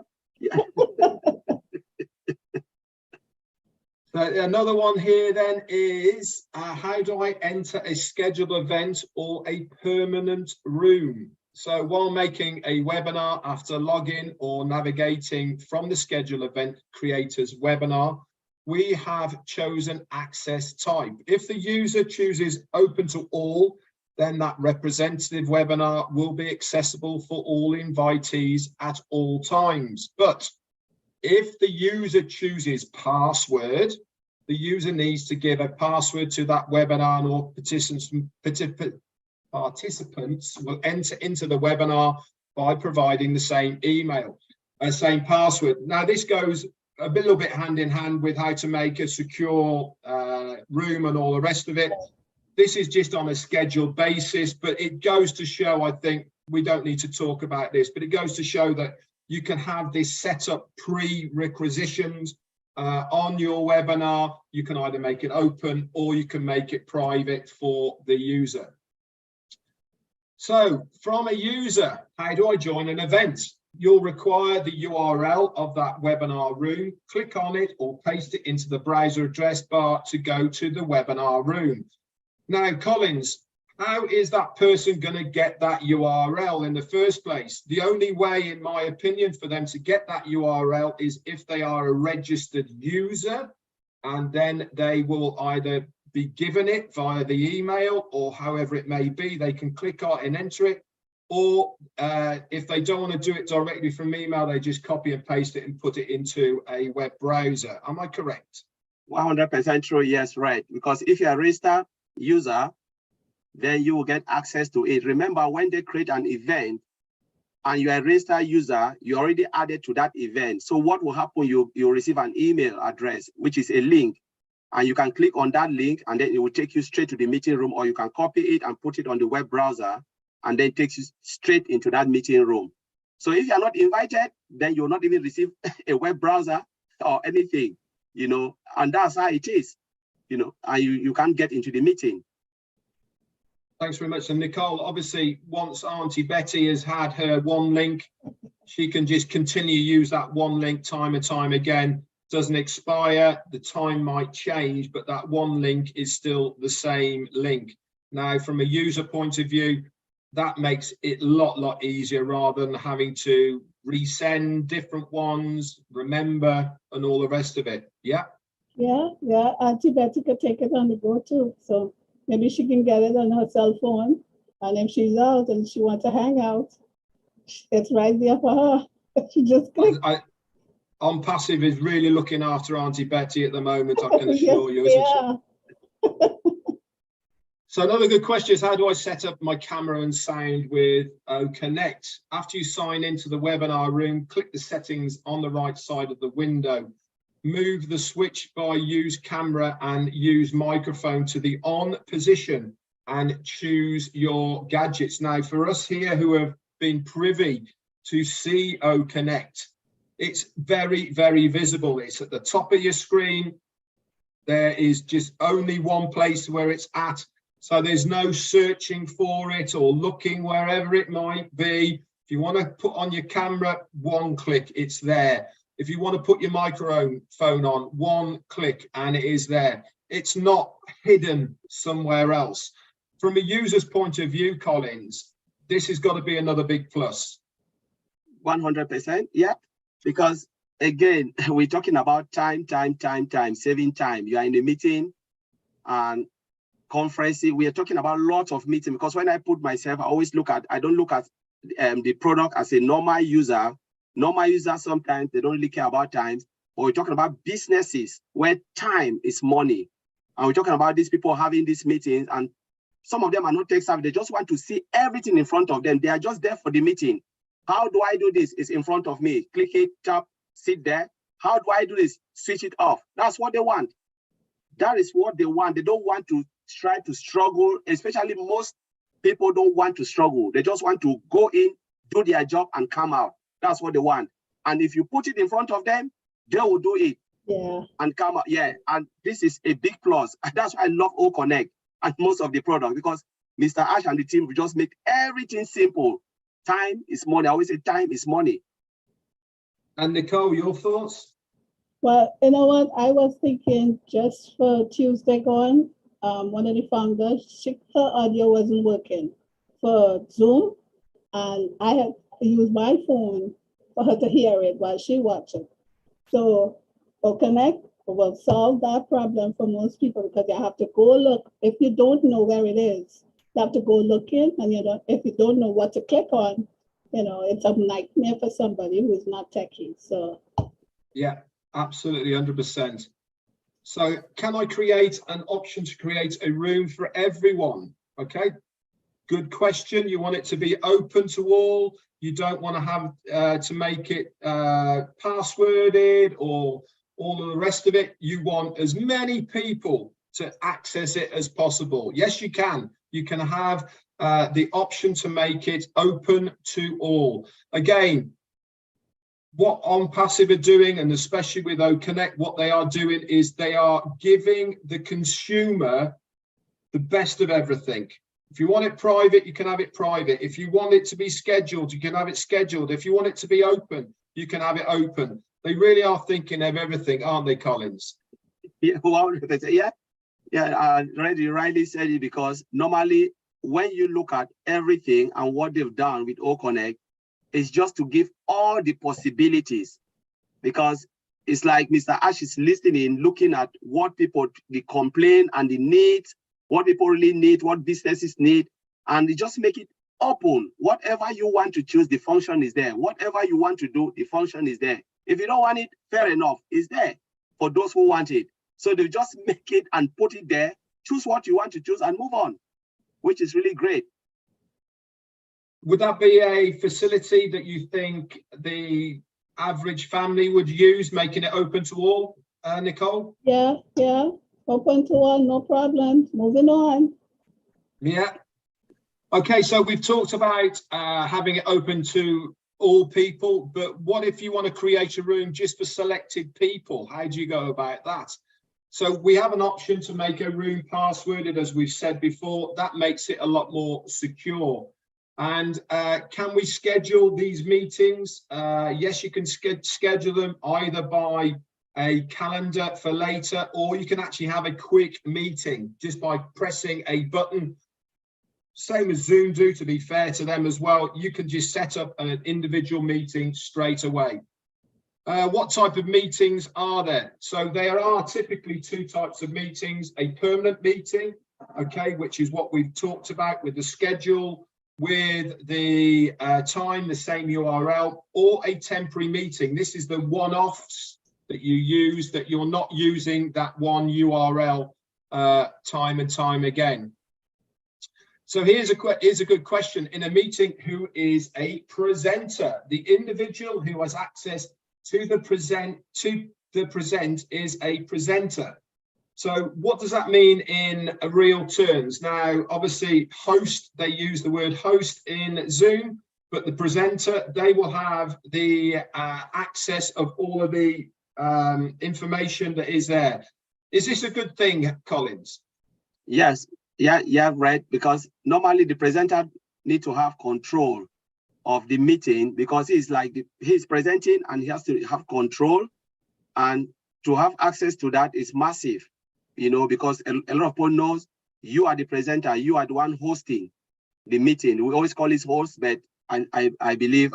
So another one here then is, how do I enter a scheduled event or a permanent room? So while making a webinar, after login or navigating from the schedule event creator's webinar, we have chosen access type. If the user chooses open to all, then that representative webinar will be accessible for all invitees at all times. But if the user chooses password, the user needs to give a password to that webinar, or participants will enter into the webinar by providing the same email. same password. Now this goes a little bit hand in hand with how to make a secure room and all the rest of it. This is just on a scheduled basis, but it goes to show, I think we don't need to talk about this, but it goes to show that you can have this set up prerequisitions on your webinar. You can either make it open or you can make it private for the user. So from a user, how do I join an event? You'll require the URL of that webinar room. Click on it or paste it into the browser address bar to go to the webinar room. Now, Collins, how is that person going to get that URL in the first place? The only way, in my opinion, for them to get that URL is if they are a registered user, and then they will either be given it via the email or however it may be. They can click on it and enter it. Or if they don't want to do it directly from email, they just copy and paste it and put it into a web browser. Am I correct? 100% true, yes, right. Because if you're a registered user, then you will get access to it. Remember, when they create an event and you're a registered user, you already added to that event. So what will happen, you'll receive an email address, which is a link. And you can click on that link and then it will take you straight to the meeting room, or you can copy it and put it on the web browser and then it takes you straight into that meeting room. So if you're not invited, then you'll not even receive a web browser or anything, you know, and that's how it is, you know, and you can't get into the meeting. Thanks very much. And Nicole, obviously, once Auntie Betty has had her one link, she can just continue to use that one link time and time again. Doesn't expire, the time might change, but that one link is still the same link. Now, from a user point of view, that makes it a lot easier rather than having to resend different ones, remember, and all the rest of it. Yeah? Yeah, Auntie Betty could take it on the go too. So maybe she can get it on her cell phone, and if she's out and she wants to hang out, it's right there for her. She just clicks. ONPASSIVE is really looking after Auntie Betty at the moment, I can assure you, isn't she? So another good question is, how do I set up my camera and sound with Connect? After you sign into the webinar room, click the settings on the right side of the window. Move the switch by use camera and use microphone to the on position and choose your gadgets. Now, for us here who have been privy to see Connect, it's very visible. It's at the top of your screen. There is just only one place where it's at. So there's no searching for it or looking wherever it might be. If you want to put on your camera, one click, it's there. If you want to put your microphone on, one click and it is there. It's not hidden somewhere else. From a user's point of view, Collins, this has got to be another big plus. 100%, yeah. Because again, we're talking about time, saving time. You are in a meeting and conferencing. We are talking about lots of meetings, because when I put myself, I don't look at the product as a normal user. Normal users, sometimes they don't really care about time. But we're talking about businesses where time is money. And we're talking about these people having these meetings, and some of them are not tech savvy. They just want to see everything in front of them. They are just there for the meeting. How do I do this? It's in front of me. Click it, tap, sit there. How do I do this? Switch it off. That's what they want. That is what they want. They don't want to try to struggle, especially most people don't want to struggle. They just want to go in, do their job, and come out. That's what they want. And if you put it in front of them, they will do it. Yeah. And come out. Yeah. And this is a big plus. And that's why I love Connect and most of the product, because Mr. Ash and the team will just make everything simple. Time is money. I always say time is money. And Nicole, your thoughts? Well, you know what? I was thinking just for Tuesday going, one of the founders, her audio wasn't working for Zoom, and I had to use my phone for her to hear it while she watched it. So Connect will solve that problem for most people, because you have to go look. If you don't know where it is, you have to go looking, and if you don't know what to click on, it's a nightmare for somebody who's not techie. So yeah, absolutely, 100%. So can I create an option to create a room for everyone? Okay, good question. You want it to be open to all. You don't want to have to make it passworded or all of the rest of it. You want as many people to access it as possible. Yes, you can. You can have the option to make it open to all. Again, what ONPASSIVE are doing, and especially with OConnect, what they are doing is they are giving the consumer the best of everything. If you want it private, you can have it private. If you want it to be scheduled, you can have it scheduled. If you want it to be open, you can have it open. They really are thinking of everything, aren't they, Collins? Yeah, well, you rightly said it, because normally when you look at everything and what they've done with OConnect, it's just to give all the possibilities, because it's like Mr. Ash is listening, looking at what people, the complaint and the needs, what people really need, what businesses need, and they just make it open. Whatever you want to choose, the function is there. Whatever you want to do, the function is there. If you don't want it, fair enough, it's there for those who want it. So they just make it and put it there, choose what you want to choose and move on, which is really great. Would that be a facility that you think the average family would use, making it open to all, Nicole? Yeah, open to all, no problem. Moving on. Yeah. Okay, so we've talked about having it open to all people, but what if you want to create a room just for selected people? How do you go about that? So we have an option to make a room passworded, as we've said before. That makes it a lot more secure. And can we schedule these meetings? Yes, you can schedule them either by a calendar for later, or you can actually have a quick meeting just by pressing a button. Same as Zoom do, to be fair to them as well. You can just set up an individual meeting straight away. What type of meetings are there? So there are typically two types of meetings: a permanent meeting, okay, which is what we've talked about with the schedule, with the time, the same URL, or a temporary meeting. This is the one-offs that you use, that you're not using that one URL time and time again. So here's a good question. In a meeting, who is a presenter? The individual who has access to the present is a presenter. So what does that mean in real terms? Now, obviously, host, they use the word host in Zoom, but the presenter, they will have the access of all of the information that is there. Is this a good thing, Collins? Yes, yeah, right. Because normally the presenter need to have control of the meeting, because he's presenting and he has to have control, and to have access to that is massive. You know, because a lot of people knows you are the presenter, you are the one hosting the meeting. We always call it host, but I believe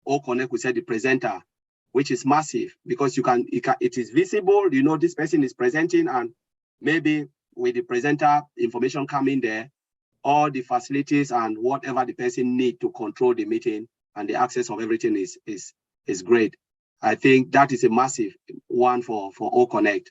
OConnect we said the presenter, which is massive, because it is visible. You know, this person is presenting, and maybe with the presenter information coming there, all the facilities and whatever the person need to control the meeting and the access of everything is great. I think that is a massive one for OConnect.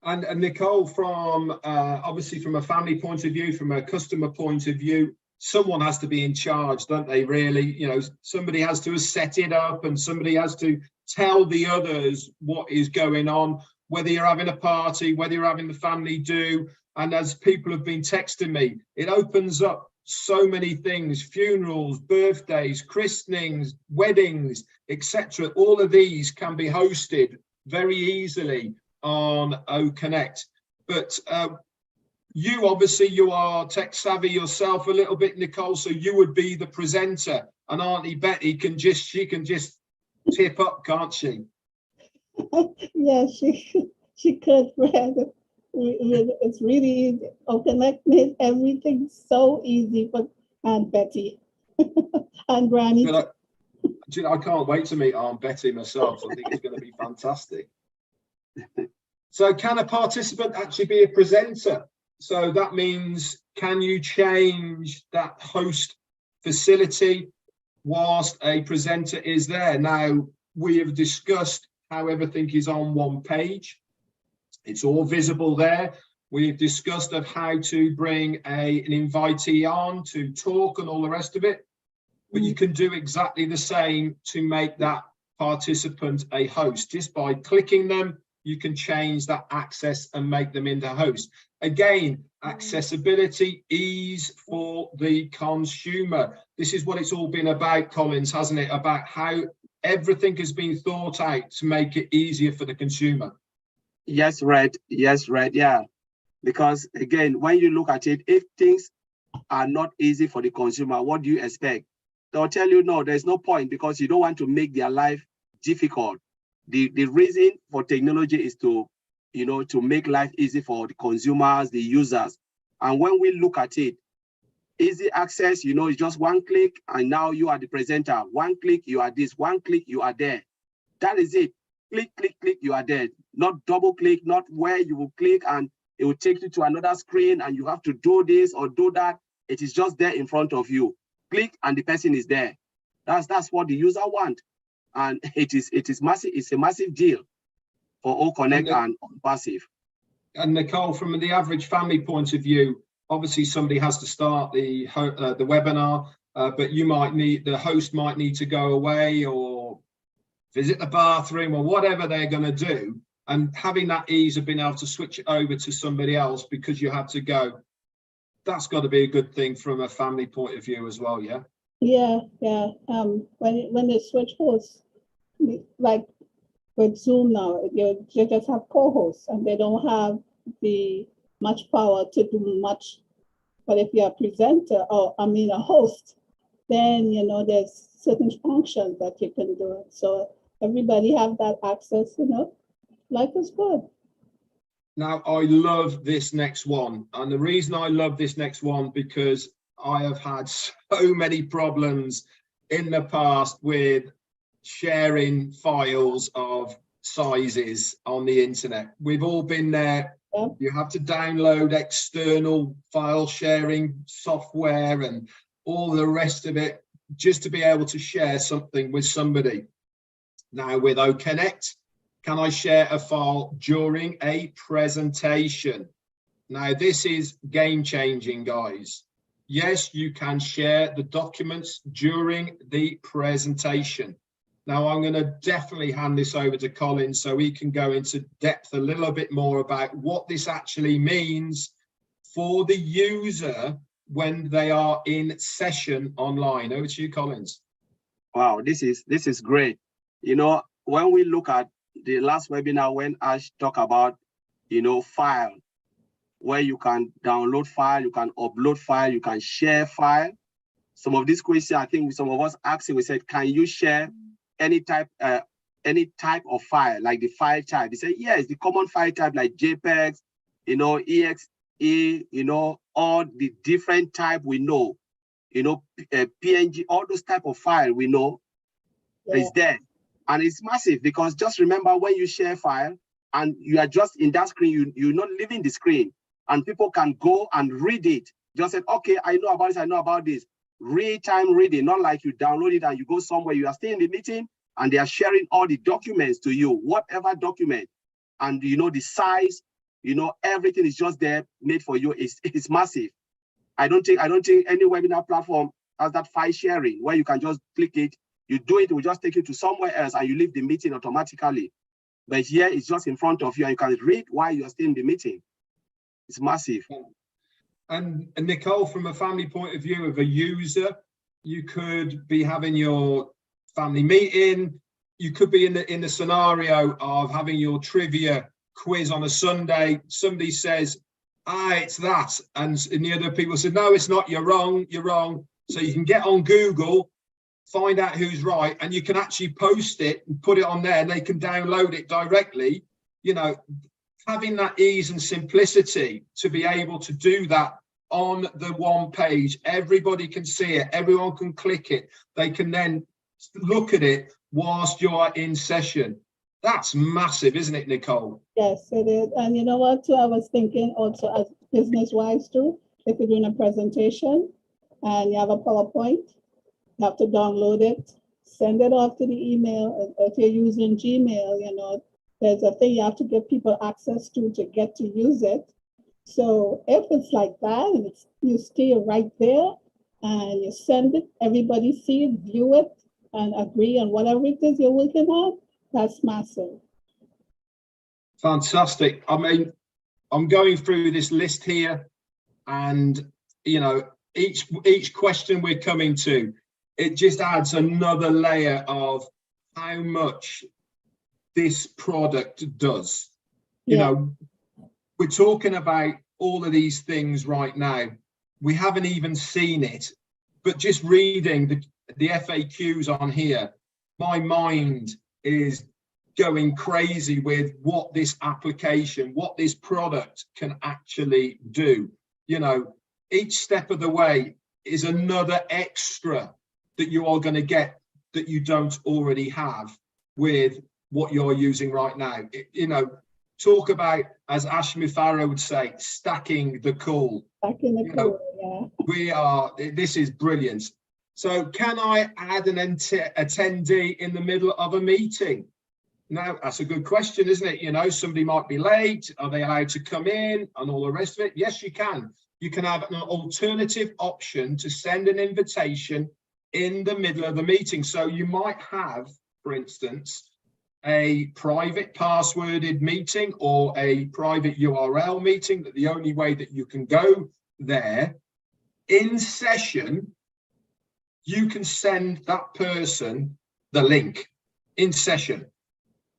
And Nicole, from obviously from a family point of view, from a customer point of view, someone has to be in charge, don't they, really? You know, somebody has to set it up, and somebody has to tell the others what is going on, whether you're having a party, whether you're having the family do. And as people have been texting me, it opens up so many things: funerals, birthdays, christenings, weddings, etc. All of these can be hosted very easily on OConnect. But you are tech savvy yourself a little bit, Nicole, so you would be the presenter, and Auntie Betty can just tip up, can't she? Yeah, she could, Fred. It's really easy. OConnect made everything so easy for Aunt Betty and Granny. I can't wait to meet Aunt Betty myself. I think it's going to be fantastic. So can a participant actually be a presenter? So that means, can you change that host facility whilst a presenter is there? Now, we have discussed how everything is on one page. It's all visible there. We've discussed of how to bring an invitee on to talk and all the rest of it. But you can do exactly the same to make that participant a host. Just by clicking them, you can change that access and make them into host. Again, accessibility, ease for the consumer. This is what it's all been about, Collins, hasn't it? About how everything has been thought out to make it easier for the consumer. Yes, Red. Yes, Red. Yeah. Because again, when you look at it, if things are not easy for the consumer, what do you expect? They'll tell you, no, there's no point, because you don't want to make their life difficult. The reason for technology is to, to make life easy for the consumers, the users. And when we look at it, easy access, it's just one click, and now you are the presenter. One click, you are this. One click, you are there. That is it. Click, click, click, you are there. Not double click, not where you will click and it will take you to another screen and you have to do this or do that. It is just there in front of you. Click and the person is there. That's what the user want, and it is massive. It's a massive deal for OConnect and ONPASSIVE. And Nicole, from the average family point of view, obviously somebody has to start the webinar, but the host might need to go away or visit the bathroom or whatever they're going to do, and having that ease of being able to switch it over to somebody else because you have to go. That's got to be a good thing from a family point of view as well, yeah? Yeah. When they switch hosts, like with Zoom now, you just have co-hosts and they don't have the much power to do much. But if you're a presenter, or a host, then, there's certain functions that you can do. So everybody have that access, life is good. Now, I love this next one. And the reason I love this next one, because I have had so many problems in the past with sharing files of sizes on the internet. We've all been there. Yeah. You have to download external file sharing software and all the rest of it just to be able to share something with somebody. Now, with OConnect, can I share a file during a presentation? Now, this is game-changing, guys. Yes, you can share the documents during the presentation. Now, I'm going to definitely hand this over to Colin so he can go into depth a little bit more about what this actually means for the user when they are in session online. Over to you, Collins. Wow, this is great. When we look at the last webinar, when Ash talked about, file, where you can download file, you can upload file, you can share file. Some of these questions, I think some of us asked, we said, can you share any type of file, like the file type? They say, yes, the common file type like JPEG, EXE, all the different type we know, PNG, all those type of file we know is there. And it's massive, because just remember, when you share file and you are just in that screen, you're not leaving the screen, and people can go and read it. Just say, okay, I know about this, I know about this. Real-time reading, not like you download it and you go somewhere, you are still in the meeting and they are sharing all the documents to you, whatever document. And the size, everything is just there, made for you. It's massive. I don't think any webinar platform has that file sharing where you can just click it. You do it will just take you to somewhere else and you leave the meeting automatically. But here it's just in front of you and you can read while you're still in the meeting. It's massive. And Nicole, from a family point of view of a user, you could be having your family meeting. You could be in the scenario of having your trivia quiz on a Sunday. Somebody says, it's that. And the other people say, no, it's not. You're wrong. You're wrong. So you can get on Google, find out who's right, and you can actually post it and put it on there, and they can download it directly. Having that ease and simplicity to be able to do that on the one page, everybody can see it, everyone can click it, they can then look at it whilst you are in session. That's massive, isn't it, Nicole? Yes, it is. And you know what, too, I was thinking also as business-wise too, if you're doing a presentation and you have a PowerPoint, you have to download it, send it off to the email. If you're using Gmail, there's a thing you have to give people access to get to use it. So if it's like that and you stay right there, and you send it, everybody see it, view it, and agree on whatever it is you're working on. That's massive. Fantastic. I mean, I'm going through this list here, and you know, each question we're coming to, it just adds another layer of how much this product does. You know, we're talking about all of these things right now. We haven't even seen it, but just reading the FAQs on here, my mind is going crazy with what this application, what this product can actually do. You know, each step of the way is another extra that you are going to get that you don't already have with what you're using right now. You know, talk about, as Ashmi Farah would say, stacking the cool. Stacking the cool, yeah. This is brilliant. So can I add an attendee in the middle of a meeting? Now, that's a good question, isn't it? You know, somebody might be late. Are they allowed to come in and all the rest of it? Yes, you can. You can have an alternative option to send an invitation in the middle of the meeting. So you might have, for instance, a private passworded meeting or a private URL meeting, that the only way that you can go there in session, you can send that person the link in session.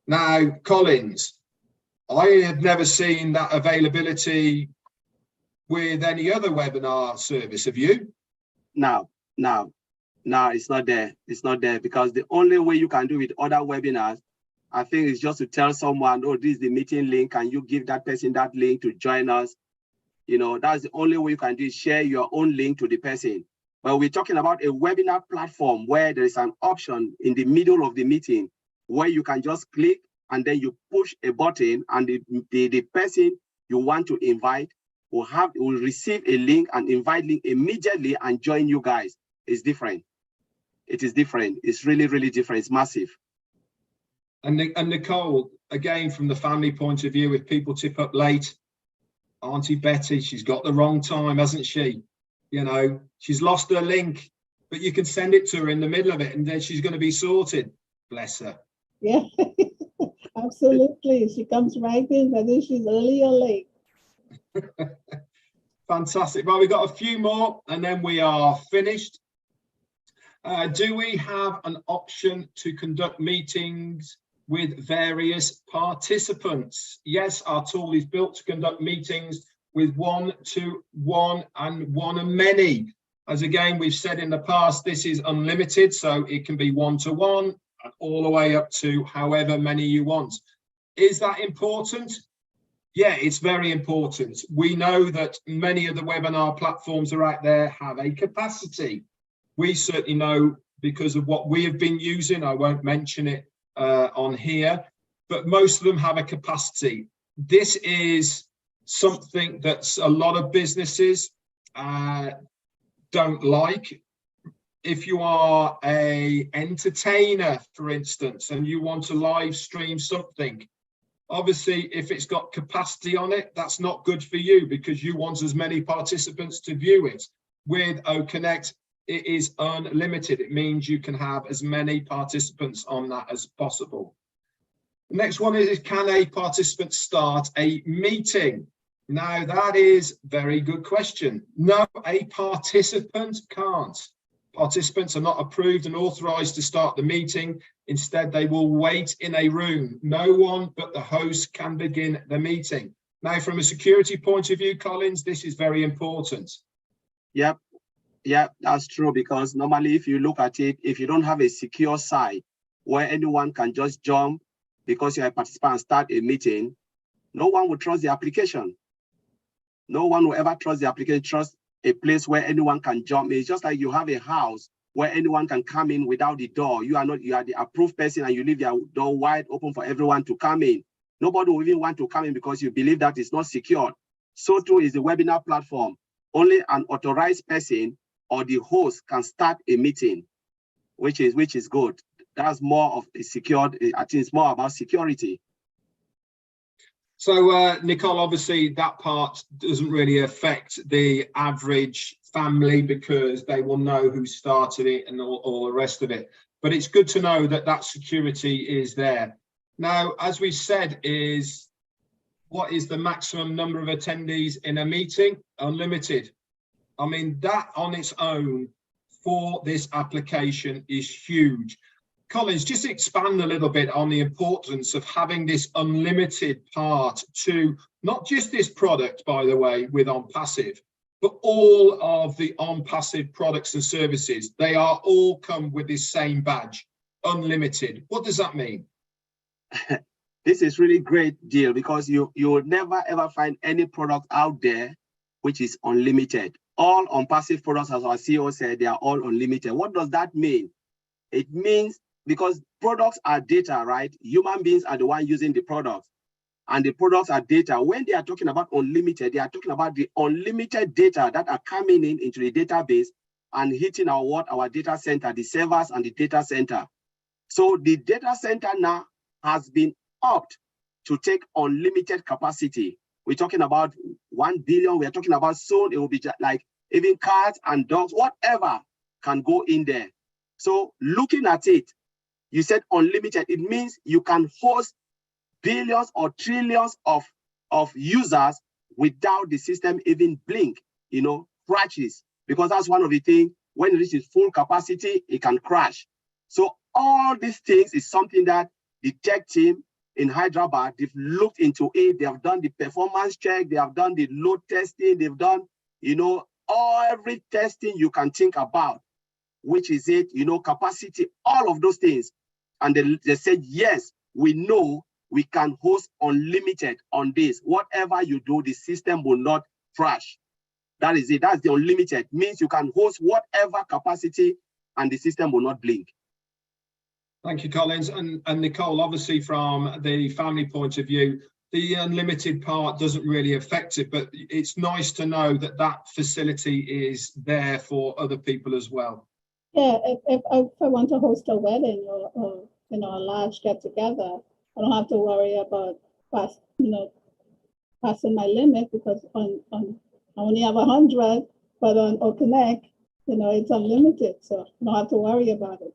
Now, Collins, I have never seen that availability with any other webinar service. Have you? No, it's not there. It's not there, because the only way you can do with other webinars, I think, is just to tell someone, oh, this is the meeting link, and you give that person that link to join us. You know, that's the only way you can do is share your own link to the person. But we're talking about a webinar platform where there is an option in the middle of the meeting where you can just click and then you push a button, and the person you want to invite will receive a link and invite link immediately and join you guys. It's different. It is different. It's really, really different. It's massive. And Nicole, again, from the family point of view, if people tip up late, Auntie Betty, she's got the wrong time, hasn't she? You know, she's lost her link, but you can send it to her in the middle of it, and then she's going to be sorted. Bless her. Yeah, absolutely. She comes right in, whether she's early or late. Fantastic. Well, we've got a few more and then we are finished. Do we have an option to conduct meetings with various participants? Yes, our tool is built to conduct meetings with one-to-one and one-to-many. As again, we've said in the past, this is unlimited, so it can be one-to-one all the way up to however many you want. Is that important? Yeah, it's very important. We know that many of the webinar platforms are out there have a capacity. We certainly know, because of what we have been using, I won't mention it on here, but most of them have a capacity. This is something that a lot of businesses don't like. If you are an entertainer, for instance, and you want to live stream something, obviously, if it's got capacity on it, that's not good for you, because you want as many participants to view it. With OConnect, it is unlimited. It means you can have as many participants on that as possible. The next one is, can a participant start a meeting? Now, that is a very good question. No, a participant can't. Participants are not approved and authorized to start the meeting. Instead, they will wait in a room. No one but the host can begin the meeting. Now, from a security point of view, Collins, this is very important. Yep, that's true, because normally if you look at it, if you don't have a secure site where anyone can just jump because you're a participant and start a meeting, no one will trust the application. No one will ever trust the application, trust a place where anyone can jump. It's just like you have a house where anyone can come in without the door. You are the approved person, and you leave your door wide open for everyone to come in. Nobody will even want to come in because you believe that it's not secure. So too is the webinar platform. Only an authorized person or the host can start a meeting, which is good. That's more of a secured, I think it's more about security. So, Nicole, obviously that part doesn't really affect the average family because they will know who started it and all the rest of it. But it's good to know that that security is there. Now, as we said, what is the maximum number of attendees in a meeting? Unlimited. I mean, that on its own for this application is huge. Collins, just expand a little bit on the importance of having this unlimited part to not just this product, by the way, with ONPASSIVE, but all of the ONPASSIVE products and services. They are all come with this same badge, unlimited. What does that mean? This is really great deal because you will never ever find any product out there which is unlimited. All ONPASSIVE products, as our CEO said, they are all unlimited. What does that mean? It means because products are data, right? Human beings are the one using the products, and the products are data. When they are talking about unlimited, they are talking about the unlimited data that are coming into the database and hitting our data center, the servers and the data center. So the data center now has been upped to take unlimited capacity. We're talking about 1 billion. We're talking about soon it will be just like even cats and dogs, whatever can go in there. So looking at it, you said unlimited. It means you can host billions or trillions of users without the system even blink, crashes. Because that's one of the things, when it reaches full capacity, it can crash. So all these things is something that the tech team in Hyderabad, they've looked into it. They have done the performance check. They have done the load testing. They've done, every testing you can think about, which is it, capacity, all of those things. And they said, yes, we know we can host unlimited on this. Whatever you do, the system will not crash. That is it. That's the unlimited. Means you can host whatever capacity and the system will not blink. Thank you, Collins. And Nicole, obviously from the family point of view, the unlimited part doesn't really affect it, but it's nice to know that that facility is there for other people as well. Yeah, if I want to host a wedding or a large get together, I don't have to worry about passing my limit because I only have 100, but on OpenConnect, it's unlimited, so I don't have to worry about it.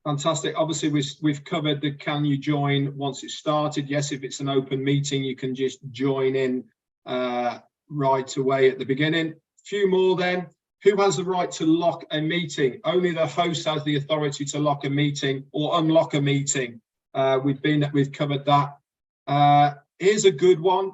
Fantastic. Obviously, we've covered the can you join once it's started. Yes, if it's an open meeting, you can just join in right away at the beginning. Few more then. Who has the right to lock a meeting? Only the host has the authority to lock a meeting or unlock a meeting. We've covered that. Here's a good one.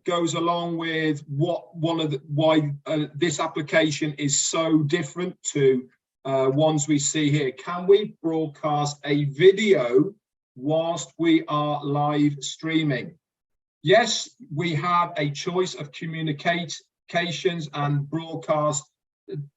Goes along with why this application is so different to ones we see here. Can we broadcast a video whilst we are live streaming? Yes, we have a choice of communications and broadcast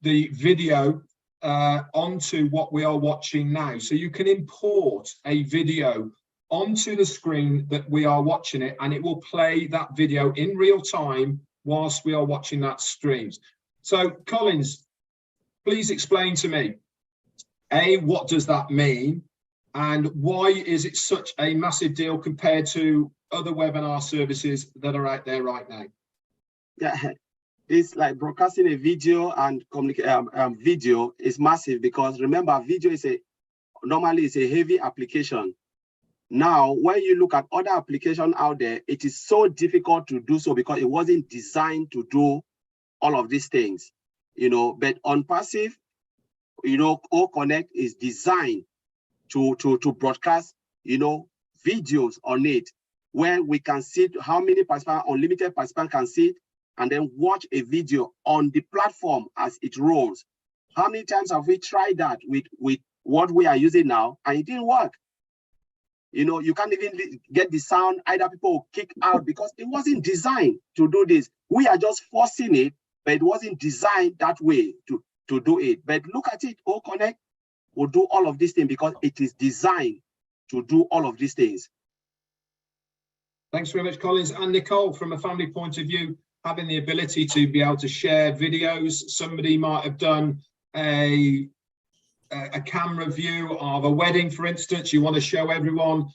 the video onto what we are watching now. So you can import a video onto the screen that we are watching it, and it will play that video in real time whilst we are watching that stream. So Collins, please explain to me, A, what does that mean? And why is it such a massive deal compared to other webinar services that are out there right now? Yeah, it's like broadcasting a video and video is massive because remember, video is normally a heavy application. Now, when you look at other applications out there, it is so difficult to do so because it wasn't designed to do all of these things, but ONPASSIVE, OConnect is designed to broadcast, videos on it where we can see how many participants, unlimited participants can see it, and then watch a video on the platform as it rolls. How many times have we tried that with what we are using now and it didn't work? You can't even get the sound. Either people will kick out because it wasn't designed to do this. We are just forcing it, but it wasn't designed that way to do it. But look at it, OConnect will do all of these things because it is designed to do all of these things. Thanks very much, Collins. And Nicole, from a family point of view, having the ability to be able to share videos, somebody might have done a camera view of a wedding, for instance. You want to show everyone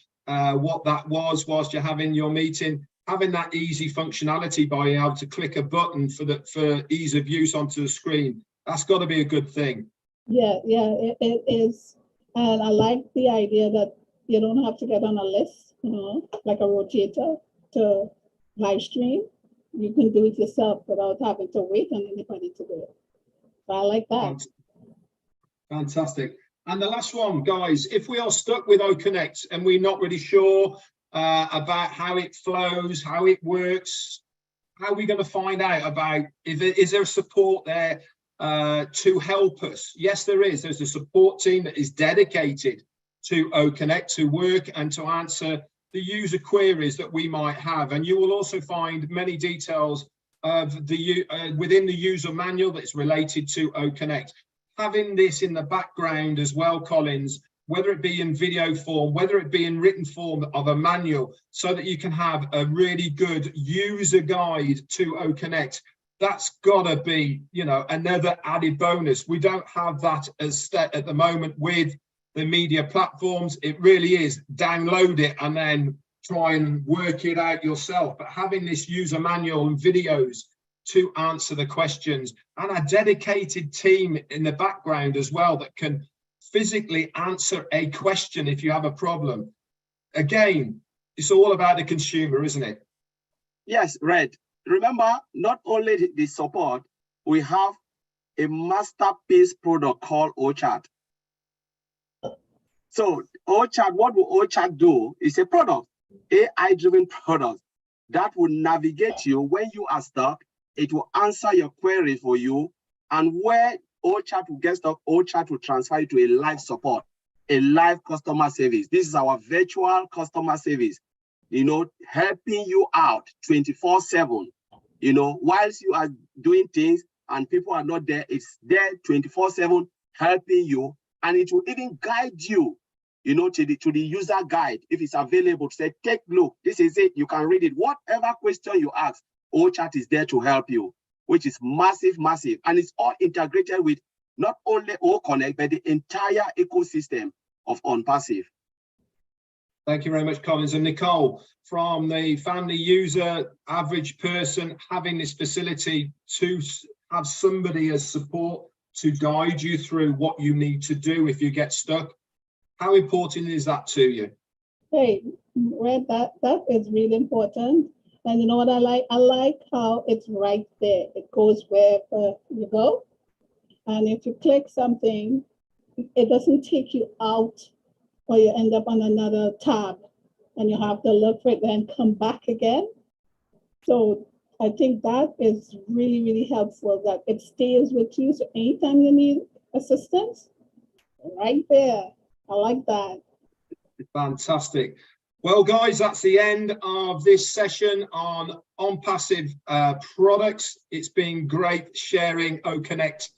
what that was whilst you're having your meeting. Having that easy functionality by being able to click a button for ease of use onto the screen, that's got to be a good thing. Yeah, it is. And I like the idea that you don't have to get on a list, like a rotator to live stream. You can do it yourself without having to wait on anybody to do it. So I like that. Fantastic. And the last one, guys, if we are stuck with OConnect and we're not really sure about how it flows, how it works, how are we going to find out about, is there support there to help us? Yes, there is. There's a support team that is dedicated to OConnect to work and to answer the user queries that we might have. And you will also find many details of the within the user manual that's related to OConnect. Having this in the background as well, Collins, whether it be in video form, whether it be in written form of a manual, so that you can have a really good user guide to OConnect. That's gotta be, another added bonus. We don't have that as at the moment with the media platforms. It really is download it and then try and work it out yourself. But having this user manual and videos to answer the questions, and a dedicated team in the background as well that can physically answer a question if you have a problem. Again, it's all about the consumer, isn't it? Yes, Red. Remember, not only the support, we have a masterpiece product called OChat. So OChat, what will OChat do? It's a product, AI-driven product that will navigate you when you are stuck. It will answer your query for you, and where OChat will get stuck, OChat will transfer you to a live support, a live customer service. This is our virtual customer service, helping you out 24/7. Whilst you are doing things and people are not there, it's there 24/7 helping you, and it will even guide you, to the user guide if it's available. To say, take a look, this is it. You can read it. Whatever question you ask, OChat is there to help you, which is massive, and it's all integrated with not only OConnect, but the entire ecosystem of ONPASSIVE. Thank you very much, Collins. And Nicole, from the family user, average person, having this facility to have somebody as support to guide you through what you need to do if you get stuck, how important is that to you? Hey, Red, that is really important. And you know what I like? I like how it's right there. It goes wherever you go. And if you click something, it doesn't take you out, or you end up on another tab and you have to look for it and come back again. So I think that is really, really helpful, that it stays with you. So anytime you need assistance, right there. I like that. Fantastic. Well, guys, that's the end of this session on ONPASSIVE products. It's been great sharing OConnect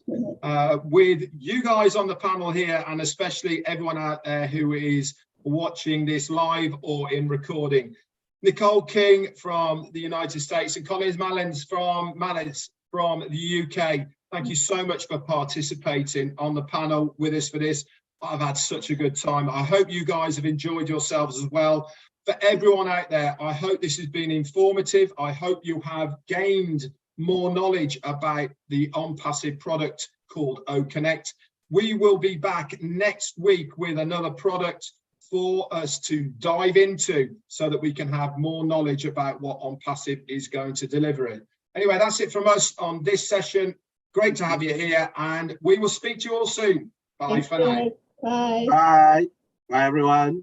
with you guys on the panel here, and especially everyone out there who is watching this live or in recording. Nicole King from the United States and Collins Manna from the UK. Thank you so much for participating on the panel with us for this. I've had such a good time. I hope you guys have enjoyed yourselves as well. For everyone out there, I hope this has been informative. I hope you have gained more knowledge about the ONPASSIVE product called OConnect. We will be back next week with another product for us to dive into so that we can have more knowledge about what ONPASSIVE is going to deliver. Anyway, that's it from us on this session. Great to have you here, and we will speak to you all soon. Bye for now. Bye. Bye. Bye, everyone.